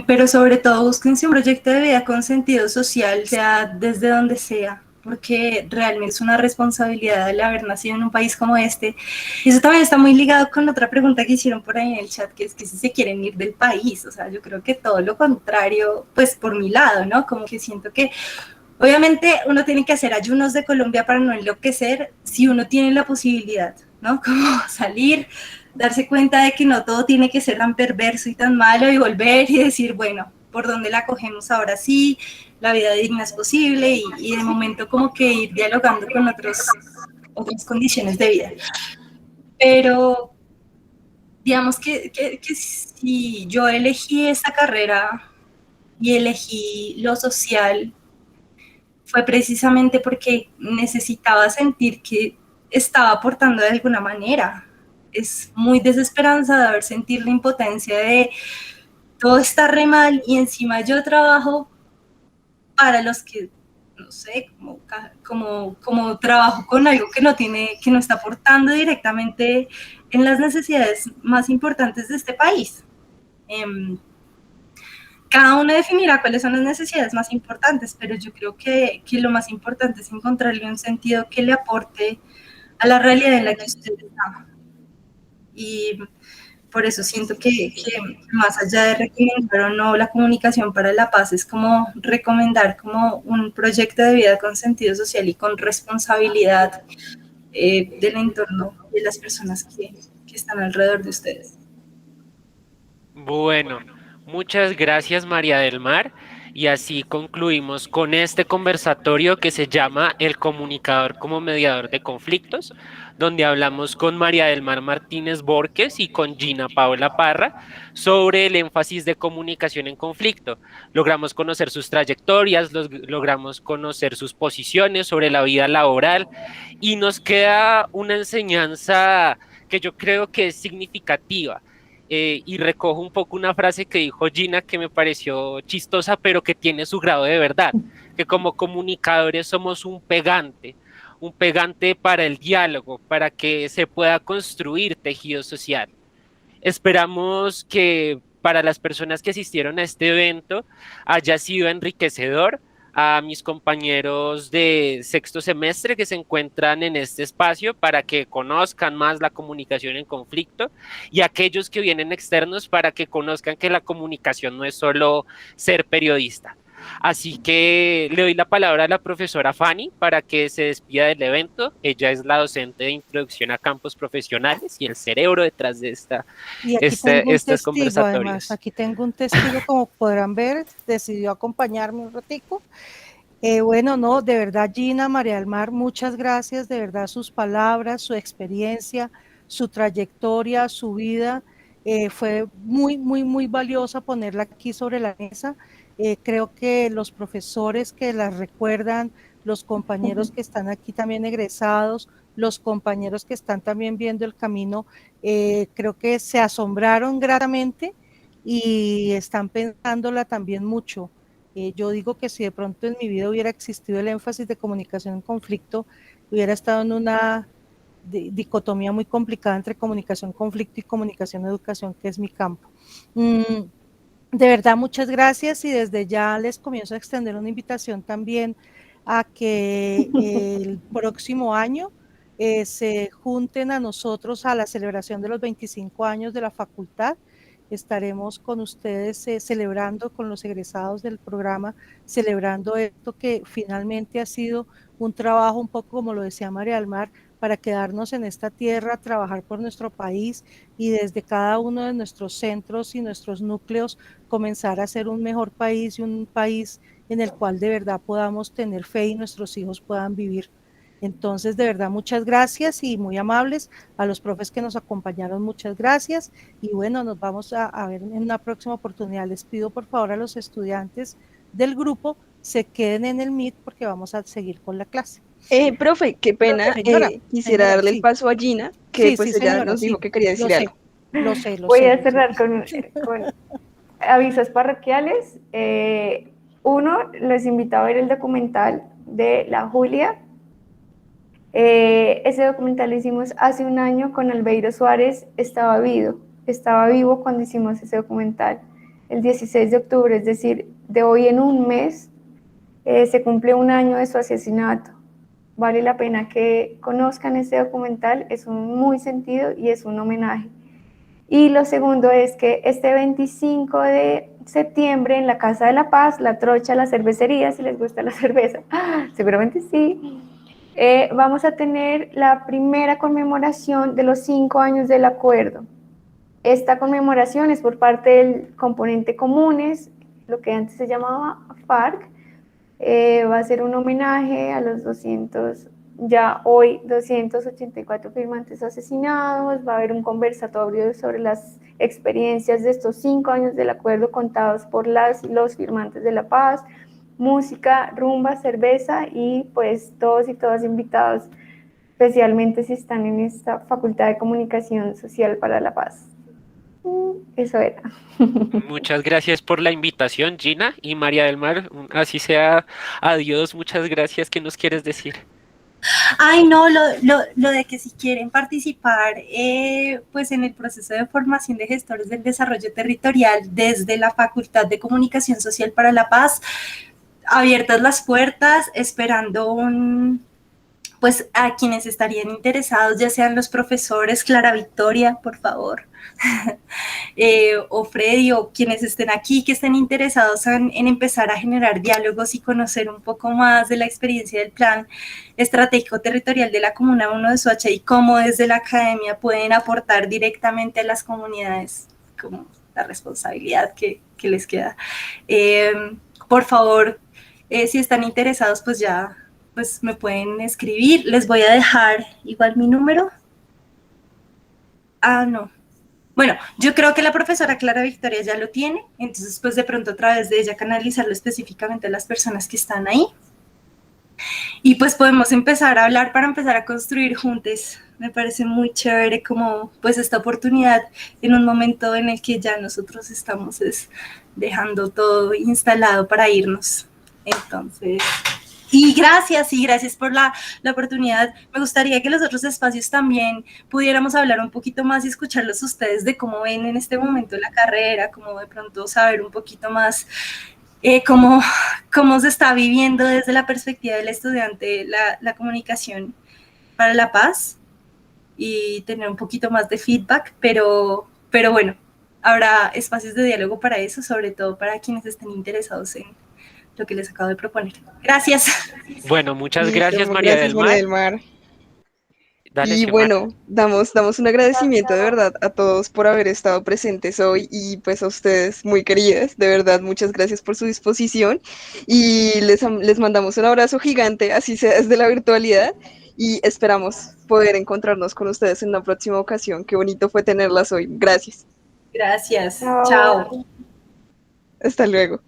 Pero sobre todo búsquense un proyecto de vida con sentido social, sea desde donde sea, porque realmente es una responsabilidad el haber nacido en un país como este. Y eso también está muy ligado con otra pregunta que hicieron por ahí en el chat, que es que si se quieren ir del país. O sea, yo creo que todo lo contrario, pues por mi lado, ¿no? Como que siento que obviamente uno tiene que hacer ayunos de Colombia para no enloquecer si uno tiene la posibilidad, ¿no? Como salir, darse cuenta de que no todo tiene que ser tan perverso y tan malo y volver y decir, bueno, ¿por dónde la cogemos ahora sí? La vida digna es posible y de momento como que ir dialogando con otras condiciones de vida. Pero digamos que si yo elegí esta carrera y elegí lo social, fue precisamente porque necesitaba sentir que estaba aportando de alguna manera. Es muy desesperanzador sentir la impotencia de todo está re mal y encima yo trabajo para los que, no sé, como trabajo con algo que no está aportando directamente en las necesidades más importantes de este país. Cada uno definirá cuáles son las necesidades más importantes, pero yo creo que lo más importante es encontrarle un sentido que le aporte a la realidad en la que usted está. Y por eso siento que más allá de recomendar o no la comunicación para la paz, es como recomendar como un proyecto de vida con sentido social y con responsabilidad del entorno de las personas que están alrededor de ustedes. Bueno, muchas gracias María del Mar. Y así concluimos con este conversatorio que se llama El comunicador como mediador de conflictos, donde hablamos con María del Mar Martínez Borges y con Gina Paola Parra sobre el énfasis de comunicación en conflicto. Logramos conocer sus trayectorias, logramos conocer sus posiciones sobre la vida laboral y nos queda una enseñanza que yo creo que es significativa. Y recojo un poco una frase que dijo Gina que me pareció chistosa, pero que tiene su grado de verdad, que como comunicadores somos un pegante para el diálogo, para que se pueda construir tejido social. Esperamos que para las personas que asistieron a este evento haya sido enriquecedor. A mis compañeros de sexto semestre que se encuentran en este espacio para que conozcan más la comunicación en conflicto, y aquellos que vienen externos para que conozcan que la comunicación no es solo ser periodista. Así que le doy la palabra a la profesora Fanny para que se despida del evento. Ella es la docente de introducción a campos profesionales y el cerebro detrás de Y aquí tengo un estos testigo, conversatorios. además, aquí tengo un testigo, como podrán ver, decidió acompañarme un ratico. Bueno, no, de verdad, Gina, María del Mar, muchas gracias, de verdad, sus palabras, su experiencia, su trayectoria, su vida, fue muy, muy, muy valiosa ponerla aquí sobre la mesa. Creo que los profesores que las recuerdan, los compañeros que están aquí también egresados, los compañeros que están también viendo el camino, creo que se asombraron gratamente y están pensándola también mucho. Yo digo que si de pronto en mi vida hubiera existido el énfasis de comunicación en conflicto, hubiera estado en una dicotomía muy complicada entre comunicación conflicto y comunicación educación, que es mi campo. De verdad, muchas gracias, y desde ya les comienzo a extender una invitación también a que el próximo año se junten a nosotros a la celebración de los 25 años de la facultad. Estaremos con ustedes celebrando con los egresados del programa, celebrando esto que finalmente ha sido un trabajo un poco, como lo decía María del Mar, para quedarnos en esta tierra, trabajar por nuestro país y desde cada uno de nuestros centros y nuestros núcleos comenzar a ser un mejor país y un país en el cual de verdad podamos tener fe y nuestros hijos puedan vivir. Entonces, de verdad, muchas gracias y muy amables a los profes que nos acompañaron, muchas gracias. Y bueno, nos vamos a ver en una próxima oportunidad. Les pido por favor a los estudiantes del grupo se queden en el Meet porque vamos a seguir con la clase. Profe, qué pena, quisiera darle el paso a Gina, que pues ella nos dijo que quería decir algo. Lo sé. Voy a cerrar con avisos parroquiales. Uno, les invito a ver el documental de la Julia. Ese documental lo hicimos hace un año con Albeiro Suárez, estaba vivo cuando hicimos ese documental, el 16 de octubre, es decir, de hoy en un mes se cumple un año de su asesinato. Vale la pena que conozcan este documental, es un muy sentido y es un homenaje. Y lo segundo es que este 25 de septiembre en la Casa de la Paz, La Trocha, la cervecería, si les gusta la cerveza, seguramente sí, vamos a tener la primera conmemoración de los 5 años del acuerdo. Esta conmemoración es por parte del componente Comunes, lo que antes se llamaba FARC. Va a ser un homenaje a los 284 firmantes asesinados. Va a haber un conversatorio sobre las experiencias de estos 5 años del acuerdo contados por los firmantes de la paz, música, rumba, cerveza y pues todos y todas invitados, especialmente si están en esta Facultad de Comunicación Social para la Paz. Eso era. Muchas gracias por la invitación, Gina, y María del Mar, así sea, adiós, muchas gracias. ¿Qué nos quieres decir? Ay, no, lo de que si quieren participar pues en el proceso de formación de gestores del desarrollo territorial desde la Facultad de Comunicación Social para la Paz, abiertas las puertas, esperando pues a quienes estarían interesados, ya sean los profesores, Clara Victoria, por favor, o Freddy, o quienes estén aquí, que estén interesados en empezar a generar diálogos y conocer un poco más de la experiencia del Plan Estratégico Territorial de la Comuna 1 de Soacha y cómo desde la academia pueden aportar directamente a las comunidades, como la responsabilidad que les queda. por favor, si están interesados, pues ya pues me pueden escribir. Les voy a dejar igual mi número. No. Bueno, yo creo que la profesora Clara Victoria ya lo tiene, entonces pues de pronto a través de ella canalizarlo específicamente a las personas que están ahí. Y pues podemos empezar a hablar para empezar a construir juntos. Me parece muy chévere como pues esta oportunidad en un momento en el que ya nosotros estamos dejando todo instalado para irnos. Entonces, y gracias por la oportunidad. Me gustaría que los otros espacios también pudiéramos hablar un poquito más y escucharlos ustedes de cómo ven en este momento la carrera, cómo de pronto saber un poquito más cómo se está viviendo desde la perspectiva del estudiante la comunicación para la paz y tener un poquito más de feedback, pero bueno, habrá espacios de diálogo para eso, sobre todo para quienes estén interesados en lo que les acabo de proponer. Gracias. Bueno, muchas Listo, gracias, María gracias, del María Mar. del Mar. Dale, Y Xiomara. bueno, damos un agradecimiento de verdad a todos por haber estado presentes hoy y pues a ustedes muy queridas, de verdad, muchas gracias por su disposición y les mandamos un abrazo gigante, así sea desde la virtualidad y esperamos poder encontrarnos con ustedes en una próxima ocasión. Qué bonito fue tenerlas hoy. Gracias. Gracias. Chao. Hasta luego.